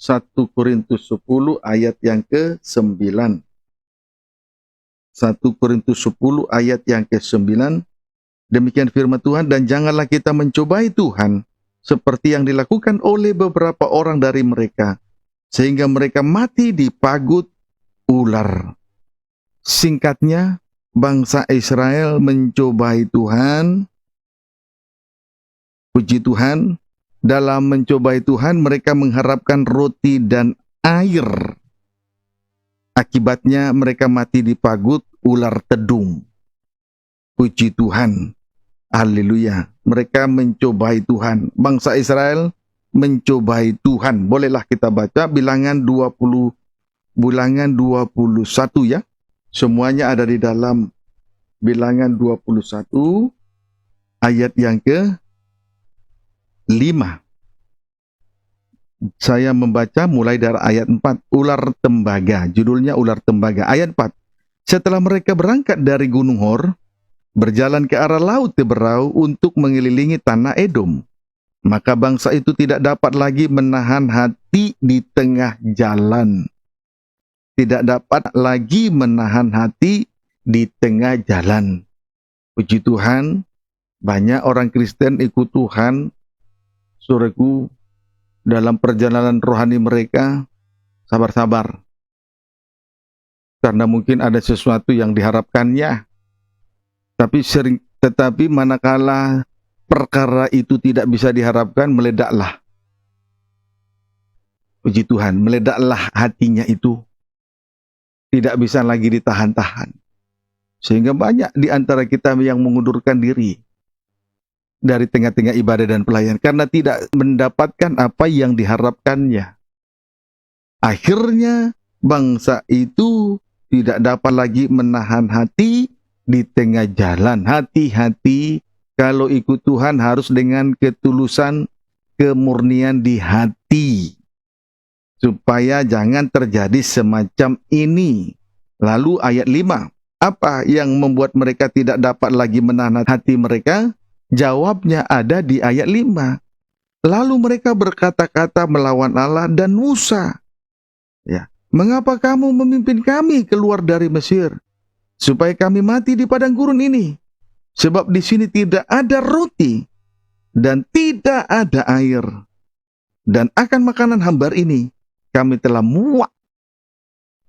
1 Korintus 10 ayat yang ke-9. 1 Korintus 10 ayat yang ke-9. Demikian firman Tuhan, dan janganlah kita mencobai Tuhan seperti yang dilakukan oleh beberapa orang dari mereka, sehingga mereka mati di pagut ular. Singkatnya, bangsa Israel mencobai Tuhan. Puji Tuhan. Dalam mencobai Tuhan, mereka mengharapkan roti dan air. Akibatnya mereka mati di pagut ular tedung. Puji Tuhan. Haleluya. Mereka mencobai Tuhan. Bangsa Israel mencobai Tuhan. Bolehlah kita baca bilangan 21 ya. Semuanya ada di dalam bilangan 21 ayat yang ke-5. Saya membaca mulai dari ayat 4. Ular tembaga. Judulnya ular tembaga. Ayat 4. Setelah mereka berangkat dari Gunung Hor, berjalan ke arah Laut Teberau untuk mengelilingi tanah Edom, maka bangsa itu tidak dapat lagi menahan hati di tengah jalan. Tidak dapat lagi menahan hati di tengah jalan. Puji Tuhan, banyak orang Kristen ikut Tuhan, saudaraku, dalam perjalanan rohani mereka, sabar-sabar. Karena mungkin ada sesuatu yang diharapkannya. Tetapi manakala perkara itu tidak bisa diharapkan, meledaklah. Puji Tuhan, meledaklah hatinya itu. Tidak bisa lagi ditahan-tahan. Sehingga banyak di antara kita yang mengundurkan diri dari tengah-tengah ibadah dan pelayanan karena tidak mendapatkan apa yang diharapkannya. Akhirnya bangsa itu tidak dapat lagi menahan hati di tengah jalan. Hati-hati, kalau ikut Tuhan harus dengan ketulusan, kemurnian di hati, supaya jangan terjadi semacam ini. Lalu ayat 5, apa yang membuat mereka tidak dapat lagi menahan hati mereka? Jawabnya ada di ayat 5. Lalu mereka berkata-kata melawan Allah dan Musa. Ya, mengapa kamu memimpin kami keluar dari Mesir, supaya kami mati di padang gurun ini? Sebab di sini tidak ada roti dan tidak ada air. Dan akan makanan hambar ini kami telah muak.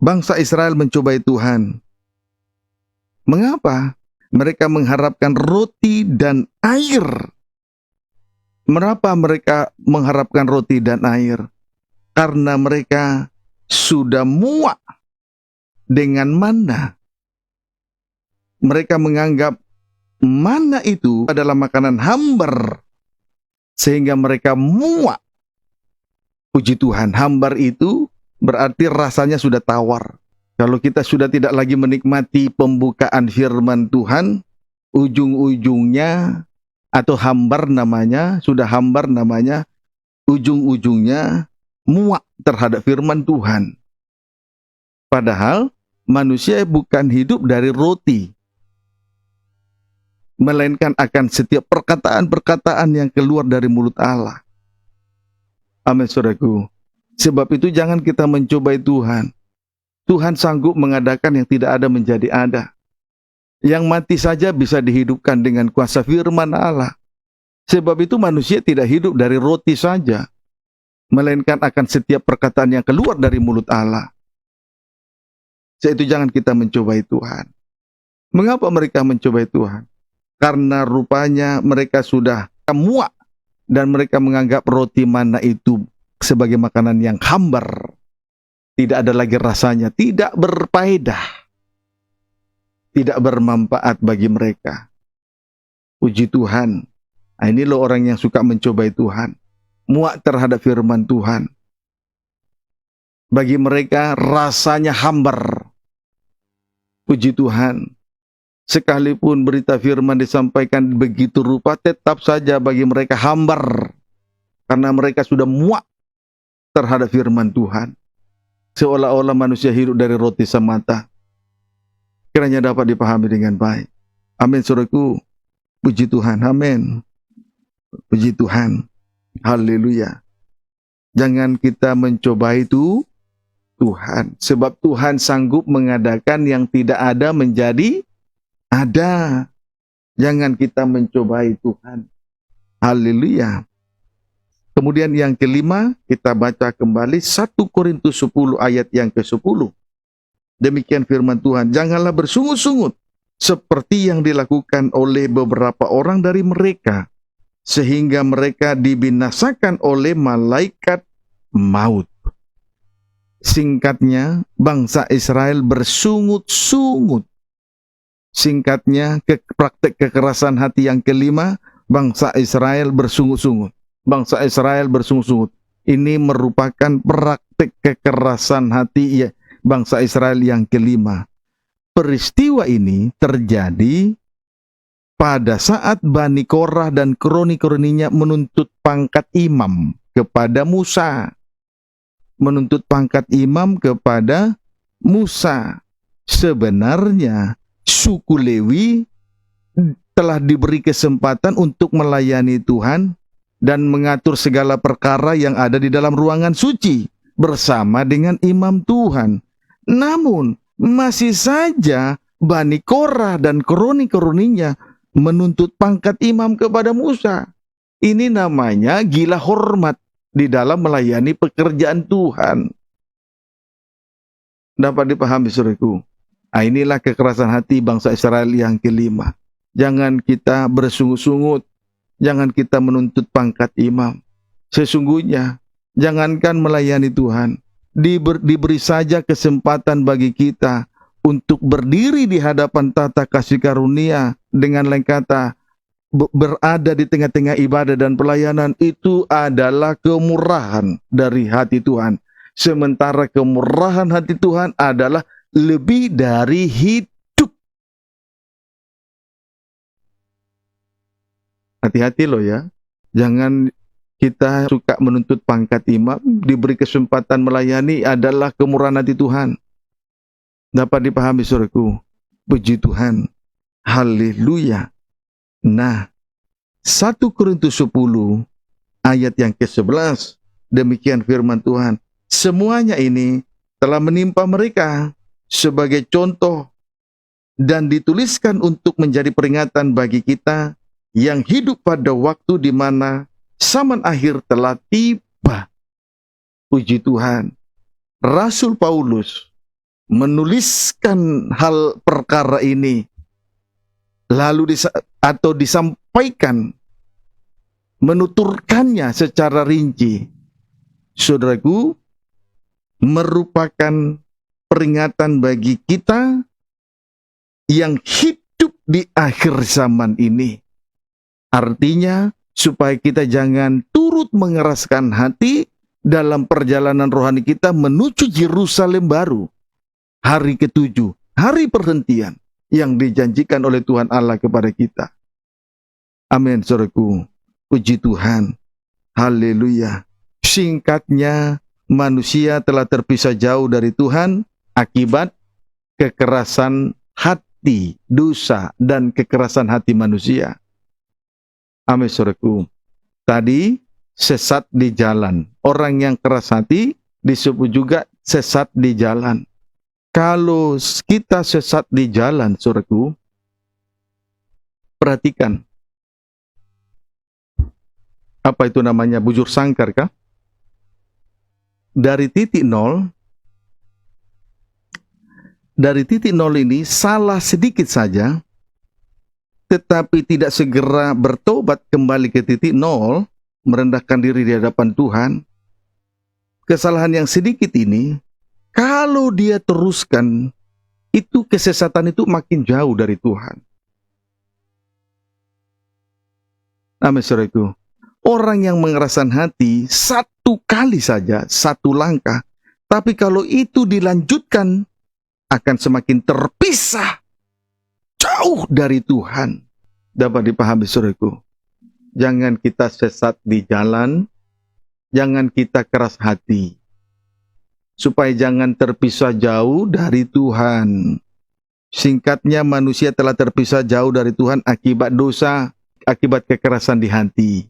Bangsa Israel mencobai Tuhan. Mengapa? Mereka mengharapkan roti dan air. Mengapa mereka mengharapkan roti dan air? Karena mereka sudah muak dengan mana. Mereka menganggap mana itu adalah makanan hambar, sehingga mereka muak. Puji Tuhan, hambar itu berarti rasanya sudah tawar. Kalau kita sudah tidak lagi menikmati pembukaan firman Tuhan, ujung-ujungnya atau hambar namanya, sudah hambar namanya, ujung-ujungnya muak terhadap firman Tuhan. Padahal manusia bukan hidup dari roti, melainkan akan setiap perkataan-perkataan yang keluar dari mulut Allah. Amin, saudaraku. Sebab itu jangan kita mencobai Tuhan. Tuhan sanggup mengadakan yang tidak ada menjadi ada. Yang mati saja bisa dihidupkan dengan kuasa firman Allah. Sebab itu manusia tidak hidup dari roti saja, melainkan akan setiap perkataan yang keluar dari mulut Allah. Sebab itu jangan kita mencobai Tuhan. Mengapa mereka mencobai Tuhan? Karena rupanya mereka sudah muak dan mereka menganggap roti mana itu sebagai makanan yang hambar. Tidak ada lagi rasanya, tidak berfaedah, tidak bermanfaat bagi mereka. Puji Tuhan. Nah, ini loh orang yang suka mencobai Tuhan, muak terhadap firman Tuhan. Bagi mereka rasanya hambar. Puji Tuhan. Sekalipun berita firman disampaikan begitu rupa, tetap saja bagi mereka hambar. Karena mereka sudah muak terhadap firman Tuhan. Seolah-olah manusia hidup dari roti semata. Kiranya dapat dipahami dengan baik. Amin, saudaraku. Puji Tuhan. Amin. Puji Tuhan. Haleluya. Jangan kita mencoba itu Tuhan. Sebab Tuhan sanggup mengadakan yang tidak ada menjadi ada. Jangan kita mencobai Tuhan. Haleluya. Kemudian yang kelima, kita baca kembali 1 Korintus 10 ayat yang ke-10. Demikian firman Tuhan, janganlah bersungut-sungut seperti yang dilakukan oleh beberapa orang dari mereka, sehingga mereka dibinasakan oleh malaikat maut. Singkatnya, bangsa Israel bersungut-sungut. Singkatnya, praktek kekerasan hati yang kelima, bangsa Israel bersungut-sungut. Bangsa Israel bersungut-sungut. Ini merupakan praktek kekerasan hati bangsa Israel yang kelima. Peristiwa ini terjadi pada saat Bani Korah dan kroni-kroninya menuntut pangkat imam kepada Musa. Menuntut pangkat imam kepada Musa. Sebenarnya suku Lewi telah diberi kesempatan untuk melayani Tuhan dan mengatur segala perkara yang ada di dalam ruangan suci bersama dengan imam Tuhan. Namun masih saja Bani Korah dan kroni-kroninya menuntut pangkat imam kepada Musa. Ini namanya gila hormat di dalam melayani pekerjaan Tuhan. Dapat dipahami, saudaraku. Inilah kekerasan hati bangsa Israel yang kelima. Jangan kita bersungut-sungut. Jangan kita menuntut pangkat imam. Sesungguhnya, jangankan melayani Tuhan. Diberi saja kesempatan bagi kita untuk berdiri di hadapan tata kasih karunia dengan lain kata, berada di tengah-tengah ibadah dan pelayanan, itu adalah kemurahan dari hati Tuhan. Sementara kemurahan hati Tuhan adalah lebih dari hidup. Hati-hati loh ya. Jangan kita suka menuntut pangkat imam, diberi kesempatan melayani adalah kemurahan hati Tuhan. Dapat dipahami, saudaraku. Puji Tuhan. Haleluya. Nah, 1 Korintus 10 ayat yang ke-11. Demikian firman Tuhan. Semuanya ini telah menimpa mereka sebagai contoh dan dituliskan untuk menjadi peringatan bagi kita yang hidup pada waktu di mana zaman akhir telah tiba. Puji Tuhan. Rasul Paulus menuliskan hal perkara ini lalu disampaikan, menuturkannya secara rinci. Saudaraku, merupakan peringatan bagi kita yang hidup di akhir zaman ini. Artinya, supaya kita jangan turut mengeraskan hati dalam perjalanan rohani kita menuju Yerusalem baru. Hari ke-7, hari perhentian yang dijanjikan oleh Tuhan Allah kepada kita. Amin, saudaraku. Puji Tuhan. Haleluya. Singkatnya, manusia telah terpisah jauh dari Tuhan akibat kekerasan hati, dosa, dan kekerasan hati manusia. Amin, saudaraku. Tadi, sesat di jalan. Orang yang keras hati disebut juga sesat di jalan. Kalau kita sesat di jalan, saudaraku, perhatikan. Apa itu namanya? Bujur sangkar kah? Dari titik nol ini salah sedikit saja, tetapi tidak segera bertobat kembali ke titik nol, merendahkan diri di hadapan Tuhan, kesalahan yang sedikit ini, kalau dia teruskan, itu kesesatan itu makin jauh dari Tuhan. Amin, saudaraku. Orang yang mengeraskan hati satu kali saja, satu langkah, Tapi kalau itu dilanjutkan, akan semakin terpisah, jauh dari Tuhan. Dapat dipahami saudaraku. Jangan kita sesat di jalan, jangan kita keras hati, supaya jangan terpisah jauh dari Tuhan. Singkatnya, manusia telah terpisah jauh dari Tuhan akibat dosa, akibat kekerasan di hati.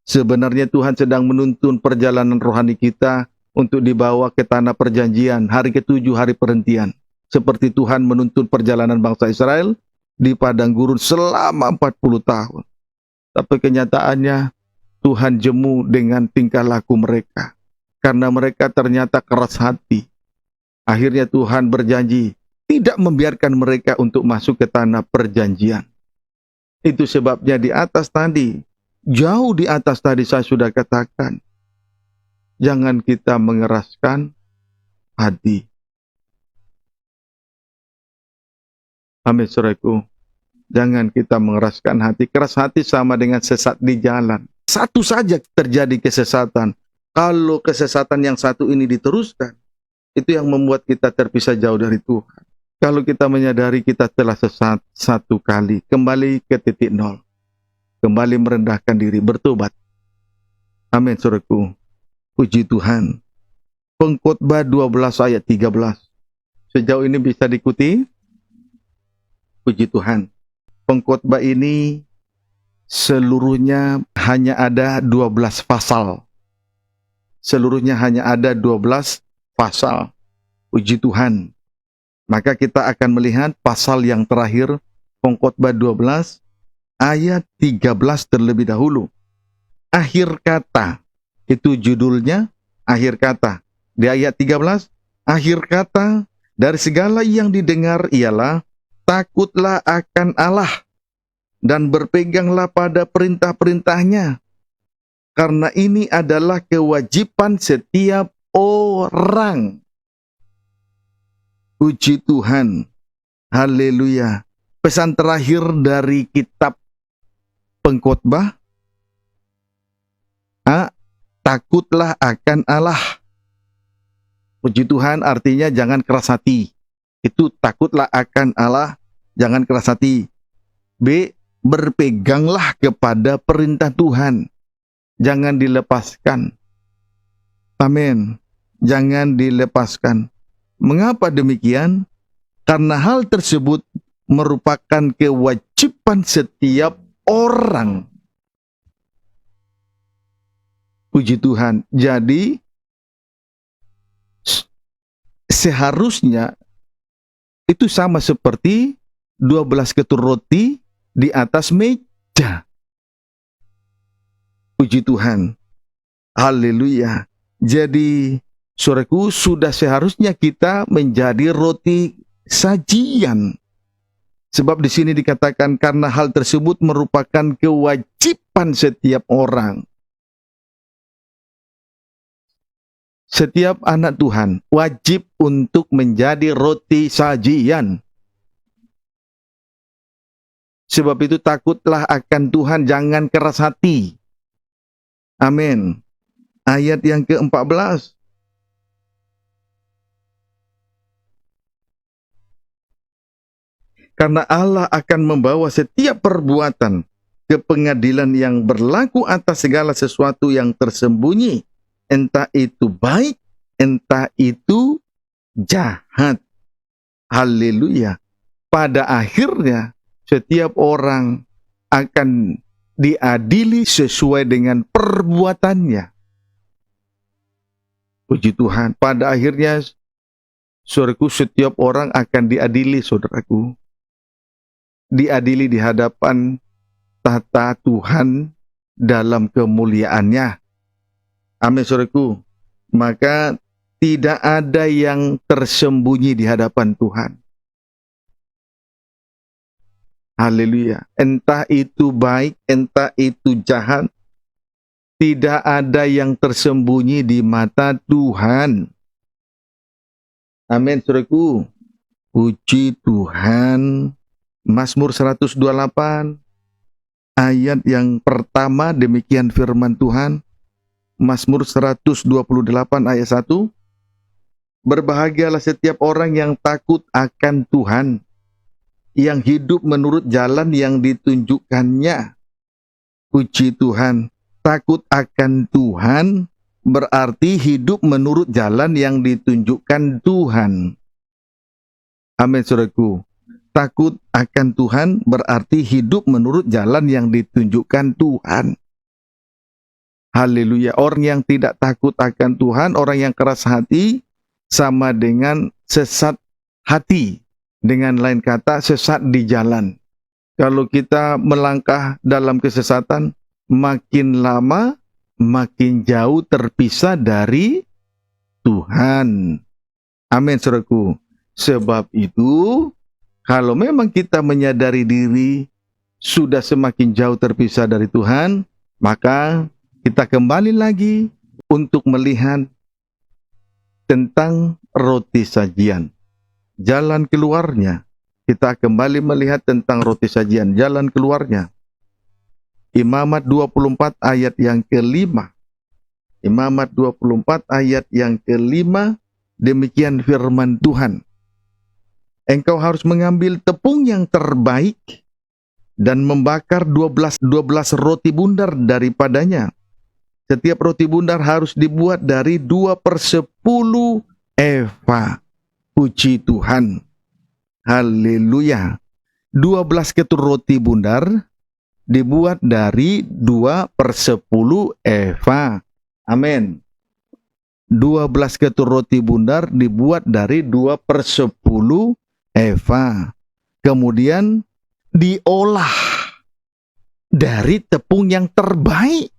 Sebenarnya Tuhan sedang menuntun perjalanan rohani kita untuk dibawa ke tanah perjanjian, hari ke-7, hari perhentian. Seperti Tuhan menuntun perjalanan bangsa Israel di padang gurun selama 40 tahun. Tapi kenyataannya Tuhan jemu dengan tingkah laku mereka. Karena mereka ternyata keras hati. Akhirnya Tuhan berjanji tidak membiarkan mereka untuk masuk ke tanah perjanjian. Itu sebabnya di atas tadi, jauh di atas tadi saya sudah katakan, jangan kita mengeraskan hati. Amin saudaraku. Jangan kita mengeraskan hati. Keras hati sama dengan sesat di jalan. Satu saja terjadi kesesatan. Kalau kesesatan yang satu ini diteruskan, itu yang membuat kita terpisah jauh dari Tuhan. Kalau kita menyadari kita telah sesat satu kali, kembali ke titik nol. Kembali merendahkan diri, bertobat. Amin saudaraku. Puji Tuhan. Pengkhotbah 12 ayat 13. Sejauh ini bisa diikuti? Puji Tuhan. Pengkhotbah ini seluruhnya hanya ada 12 pasal. Seluruhnya hanya ada 12 pasal. Puji Tuhan. Maka kita akan melihat pasal yang terakhir, Pengkhotbah 12 ayat 13 terlebih dahulu. Akhir kata. Itu judulnya, akhir kata. Di ayat 13, akhir kata dari segala yang didengar ialah takutlah akan Allah dan berpeganglah pada perintah-perintahnya. Karena ini adalah kewajiban setiap orang. Puji Tuhan. Haleluya. Pesan terakhir dari kitab Pengkhotbah. Takutlah akan Allah. Puji Tuhan artinya jangan keras hati. Itu takutlah akan Allah, jangan keras hati. B. Berpeganglah kepada perintah Tuhan. Jangan dilepaskan. Amin. Jangan dilepaskan. Mengapa demikian? Karena hal tersebut merupakan kewajiban setiap orang. Puji Tuhan. Jadi, seharusnya itu sama seperti 12 ketur roti di atas meja. Puji Tuhan. Haleluya. Jadi, saudaraku, sudah seharusnya kita menjadi roti sajian. Sebab di sini dikatakan karena hal tersebut merupakan kewajiban setiap orang. Setiap anak Tuhan wajib untuk menjadi roti sajian. Sebab itu takutlah akan Tuhan, jangan keras hati. Amin. Ayat yang ke-14. Karena Allah akan membawa setiap perbuatan ke pengadilan yang berlaku atas segala sesuatu yang tersembunyi. Entah itu baik, entah itu jahat. Haleluya. Pada akhirnya, setiap orang akan diadili sesuai dengan perbuatannya. Puji Tuhan. Pada akhirnya, saudaraku, setiap orang akan diadili, saudaraku. Diadili di hadapan tahta Tuhan dalam kemuliaannya. Amin, saudaraku. Maka tidak ada yang tersembunyi di hadapan Tuhan. Haleluya. Entah itu baik, entah itu jahat, tidak ada yang tersembunyi di mata Tuhan. Amin, saudaraku. Puji Tuhan. Mazmur 128 ayat yang pertama, demikian firman Tuhan. Mazmur 128 ayat 1. Berbahagialah setiap orang yang takut akan Tuhan, yang hidup menurut jalan yang ditunjukkannya. Puji Tuhan. Takut akan Tuhan berarti hidup menurut jalan yang ditunjukkan Tuhan. Amin, saudaraku. Takut akan Tuhan berarti hidup menurut jalan yang ditunjukkan Tuhan. Haleluya. Orang yang tidak takut akan Tuhan, orang yang keras hati, sama dengan sesat hati. Dengan lain kata, sesat di jalan. Kalau kita melangkah dalam kesesatan, makin lama, makin jauh terpisah dari Tuhan. Amin, saudaraku. Sebab itu, kalau memang kita menyadari diri sudah semakin jauh terpisah dari Tuhan, maka kita kembali lagi untuk melihat tentang roti sajian. Jalan keluarnya. Kita kembali melihat tentang roti sajian. Jalan keluarnya. Imamat 24 ayat yang kelima. Imamat 24 ayat yang kelima. Demikian firman Tuhan. Engkau harus mengambil tepung yang terbaik dan membakar 12 roti bundar daripadanya. Setiap roti bundar harus dibuat dari 2/10 eva. Puji Tuhan. Haleluya. 12 ketur roti bundar dibuat dari 2/10 eva. Amin. 12 ketur roti bundar dibuat dari 2/10 eva. Kemudian diolah dari tepung yang terbaik.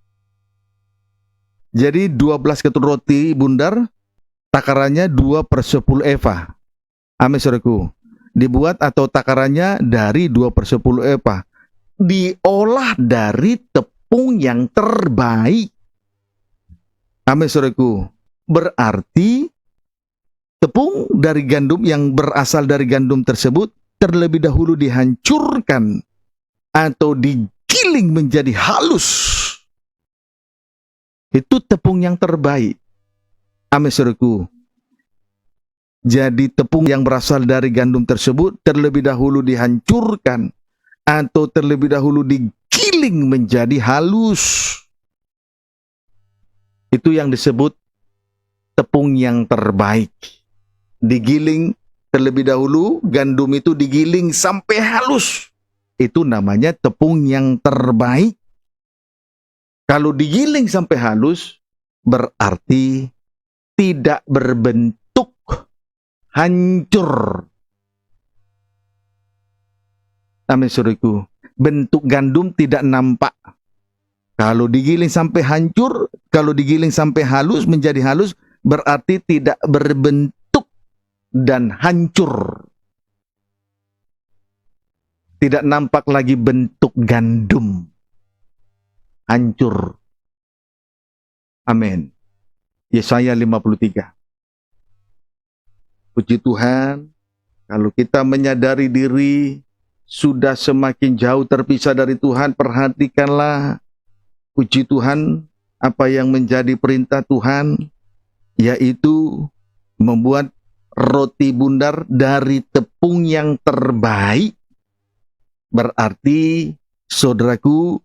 Jadi 12 ketur roti bundar takarannya 2/10 eva. Amin, saudaraku. Dibuat atau takarannya dari 2/10 eva. Diolah dari tepung yang terbaik. Amin, saudaraku. Berarti tepung dari gandum yang berasal dari gandum tersebut terlebih dahulu dihancurkan atau digiling menjadi halus. Itu tepung yang terbaik. Amin, saudaraku. Jadi tepung yang berasal dari gandum tersebut terlebih dahulu dihancurkan atau terlebih dahulu digiling menjadi halus. Itu yang disebut tepung yang terbaik. Digiling terlebih dahulu, gandum itu digiling sampai halus. Itu namanya tepung yang terbaik. Kalau digiling sampai halus, berarti tidak berbentuk, hancur. Amin, saudaraku. Bentuk gandum tidak nampak. Kalau digiling sampai hancur, kalau digiling sampai halus, menjadi halus, berarti tidak berbentuk dan hancur. Tidak nampak lagi bentuk gandum. Hancur. Amin. Yesaya 53. Puji Tuhan, kalau kita menyadari diri sudah semakin jauh terpisah dari Tuhan, perhatikanlah, puji Tuhan, apa yang menjadi perintah Tuhan, yaitu membuat roti bundar dari tepung yang terbaik. Berarti, saudaraku,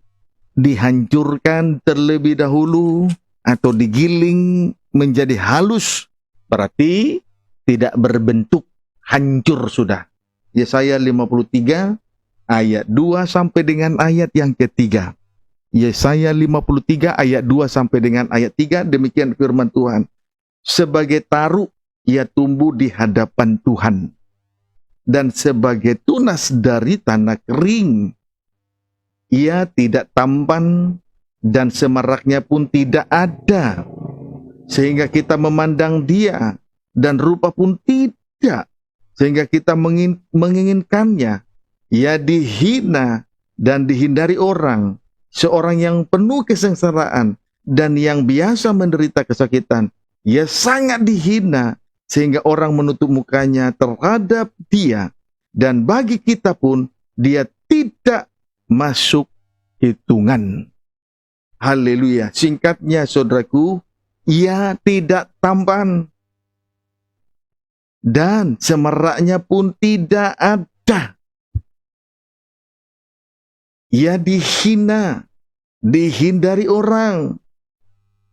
dihancurkan terlebih dahulu atau digiling menjadi halus, berarti tidak berbentuk, hancur sudah. Yesaya 53 ayat 2 sampai dengan ayat yang ketiga. Yesaya 53 ayat 2 sampai dengan ayat 3, demikian firman Tuhan. Sebagai taru ia tumbuh di hadapan Tuhan, dan sebagai tunas dari tanah kering. Ia tidak tampan dan semaraknya pun tidak ada, sehingga kita memandang dia, dan rupa pun tidak, sehingga kita menginginkannya. Ia dihina dan dihindari orang, seorang yang penuh kesengsaraan dan yang biasa menderita kesakitan. Ia sangat dihina sehingga orang menutup mukanya terhadap dia, dan bagi kita pun dia tidak masuk hitungan. Haleluya. Singkatnya, saudaraku, ia tidak tampan. dan semaraknya pun tidak ada. Ia dihina, dihindari orang,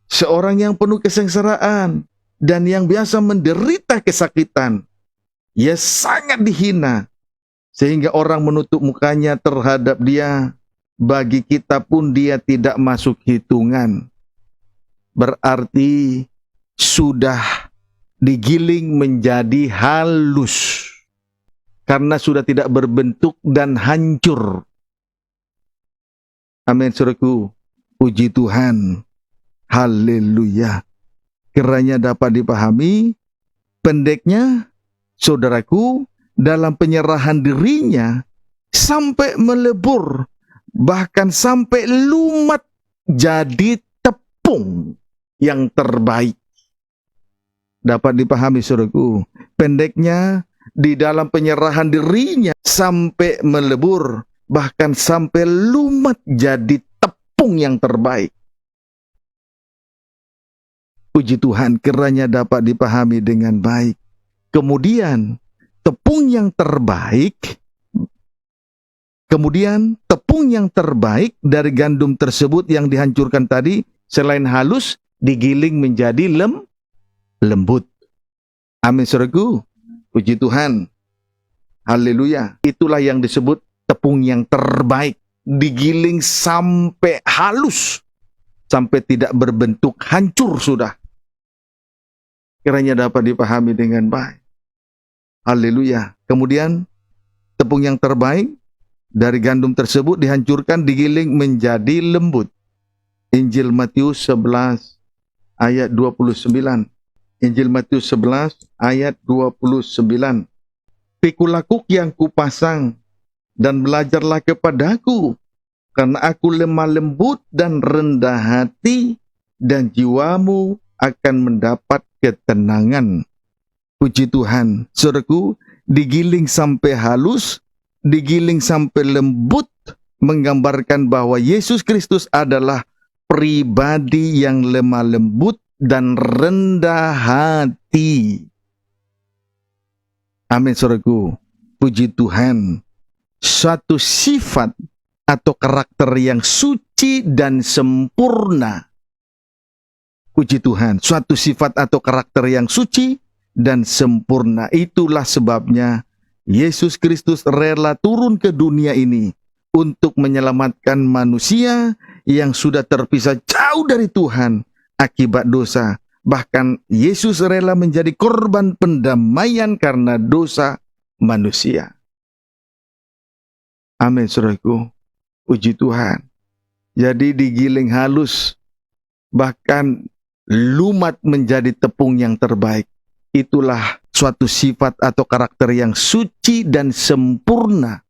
seorang yang penuh kesengsaraan dan yang biasa menderita kesakitan. Ia sangat dihina, sehingga orang menutup mukanya terhadap dia. Bagi kita pun dia tidak masuk hitungan. Berarti sudah digiling menjadi halus, karena sudah tidak berbentuk dan hancur. Amin, saudaraku. Puji Tuhan. Haleluya. Kiranya dapat dipahami, pendeknya, saudaraku, dalam penyerahan dirinya sampai melebur, bahkan sampai lumat jadi tepung yang terbaik. Dapat dipahami, saudaraku. Pendeknya, di dalam penyerahan dirinya sampai melebur, bahkan sampai lumat jadi tepung yang terbaik. Puji Tuhan, kiranya dapat dipahami dengan baik. Kemudian tepung yang terbaik dari gandum tersebut yang dihancurkan tadi, selain halus, digiling menjadi lembut. Amin, saudaraku. Puji Tuhan. Haleluya. Itulah yang disebut tepung yang terbaik. Digiling sampai halus, sampai tidak berbentuk, hancur sudah. Kiranya dapat dipahami dengan baik. Haleluya. Kemudian tepung yang terbaik dari gandum tersebut dihancurkan, digiling menjadi lembut. Injil Matius 11 ayat 29. Injil Matius 11 ayat 29. Pikul yang kupasang dan belajarlah kepadaku, karena aku lemah lembut dan rendah hati, dan jiwamu akan mendapat ketenangan. Puji Tuhan, saudaraku, digiling sampai halus, digiling sampai lembut, menggambarkan bahwa Yesus Kristus adalah pribadi yang lemah lembut dan rendah hati. Amin, saudaraku. Puji Tuhan. Suatu sifat atau karakter yang suci dan sempurna. Puji Tuhan, suatu sifat atau karakter yang suci dan sempurna. Itulah sebabnya Yesus Kristus rela turun ke dunia ini untuk menyelamatkan manusia yang sudah terpisah jauh dari Tuhan akibat dosa. Bahkan Yesus rela menjadi korban pendamaian karena dosa manusia. Amin, saudaraku. Puji Tuhan. Jadi digiling halus, bahkan lumat menjadi tepung yang terbaik. Itulah suatu sifat atau karakter yang suci dan sempurna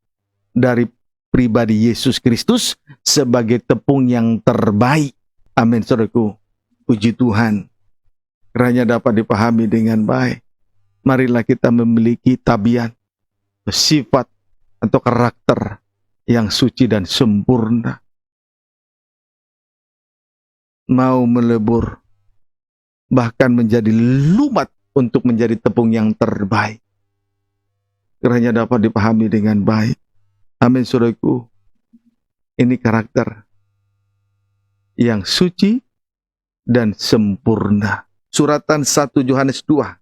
dari pribadi Yesus Kristus sebagai tepung yang terbaik. Amin, saudaraku. Puji Tuhan. Kiranya dapat dipahami dengan baik. Marilah kita memiliki tabiat, sifat atau karakter yang suci dan sempurna. Mau melebur, bahkan menjadi lumat untuk menjadi tepung yang terbaik. Kiranya dapat dipahami dengan baik. Amin, saudaraku. Ini karakter yang suci dan sempurna. Suratan 1 Yohanes 2.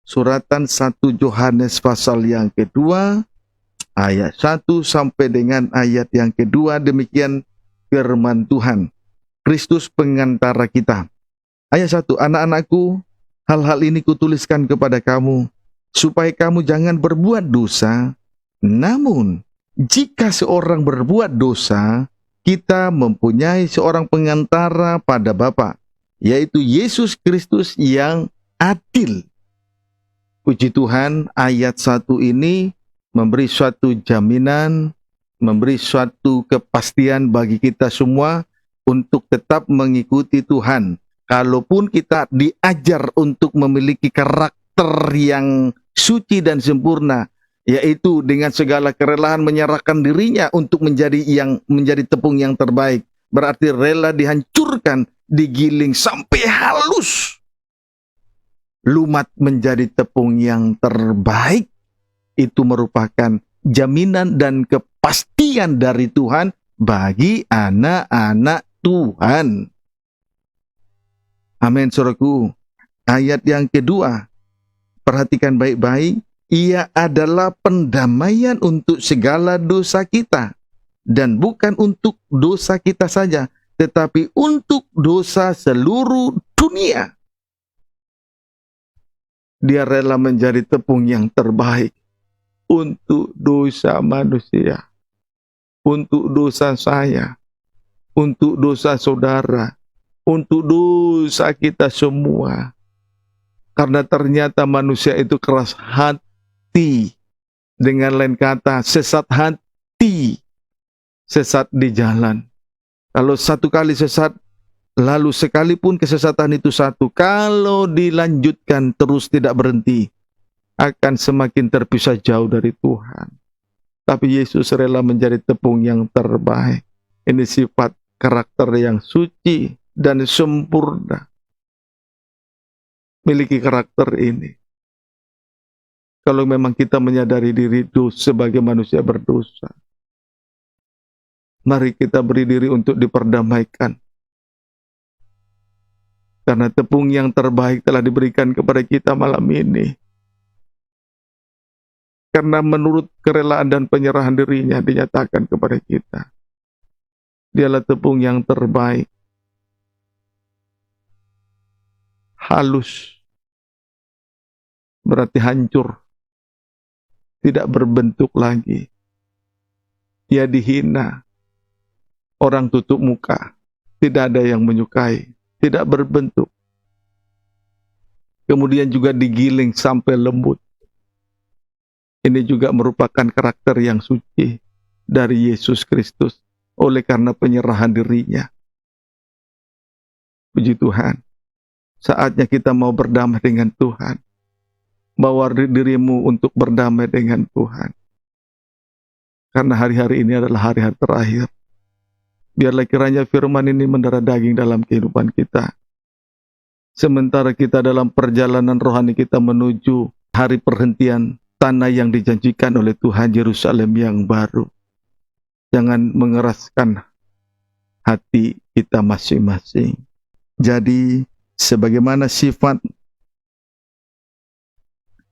Suratan 1 Yohanes pasal yang kedua, ayat 1 sampai dengan ayat yang kedua, demikian firman Tuhan. Kristus pengantara kita. Ayat 1, anak-anakku, hal-hal ini kutuliskan kepada kamu, supaya kamu jangan berbuat dosa. Namun, jika seorang berbuat dosa, kita mempunyai seorang pengantara pada Bapa, yaitu Yesus Kristus yang adil. Puji Tuhan, ayat 1 ini memberi suatu jaminan, memberi suatu kepastian bagi kita semua untuk tetap mengikuti Tuhan. Kalaupun kita diajar untuk memiliki karakter yang suci dan sempurna, yaitu dengan segala kerelaan menyerahkan dirinya untuk menjadi tepung yang terbaik, berarti rela dihancurkan, digiling sampai halus. lumat menjadi tepung yang terbaik, itu merupakan jaminan dan kepastian dari Tuhan bagi anak-anak Tuhan. Amin, saudaraku. Ayat yang kedua, perhatikan baik-baik, ia adalah pendamaian untuk segala dosa kita. Dan bukan untuk dosa kita saja, tetapi untuk dosa seluruh dunia. Dia rela menjadi tepung yang terbaik untuk dosa manusia, untuk dosa saya, untuk dosa saudara, untuk dosa kita semua. Karena ternyata manusia itu keras hati. Dengan lain kata, sesat hati, sesat di jalan. Kalau satu kali sesat, lalu sekalipun kesesatan itu satu, kalau dilanjutkan terus tidak berhenti, akan semakin terpisah jauh dari Tuhan. Tapi Yesus rela menjadi tepung yang terbaik. Ini sifat karakter yang suci dan sempurna. Miliki karakter ini. Kalau memang kita menyadari diri sebagai manusia berdosa, mari kita beri diri untuk diperdamaikan. Karena tepung yang terbaik telah diberikan kepada kita malam ini. Karena menurut kerelaan dan penyerahan dirinya dinyatakan kepada kita. Dialah tepung yang terbaik. Halus. Berarti hancur. Tidak berbentuk lagi. Dia dihina. Orang tutup muka. Tidak ada yang menyukai. Tidak berbentuk. Kemudian juga digiling sampai lembut. Ini juga merupakan karakter yang suci dari Yesus Kristus oleh karena penyerahan dirinya. Puji Tuhan. Saatnya kita mau berdamai dengan Tuhan. Bawa dirimu untuk berdamai dengan Tuhan. Karena hari-hari ini adalah hari-hari terakhir. Biarlah kiranya firman ini mendarah daging dalam kehidupan kita. Sementara kita dalam perjalanan rohani kita menuju hari perhentian tanah yang dijanjikan oleh Tuhan, Yerusalem yang baru. Jangan mengeraskan hati kita masing-masing. Jadi, sebagaimana sifat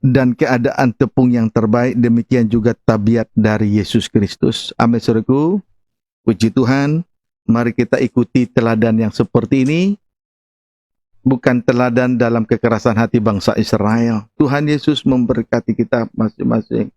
dan keadaan tepung yang terbaik, demikian juga tabiat dari Yesus Kristus. Amin, saudaraku. Puji Tuhan. Mari kita ikuti teladan yang seperti ini. Bukan teladan dalam kekerasan hati bangsa Israel. Tuhan Yesus memberkati kita masing-masing.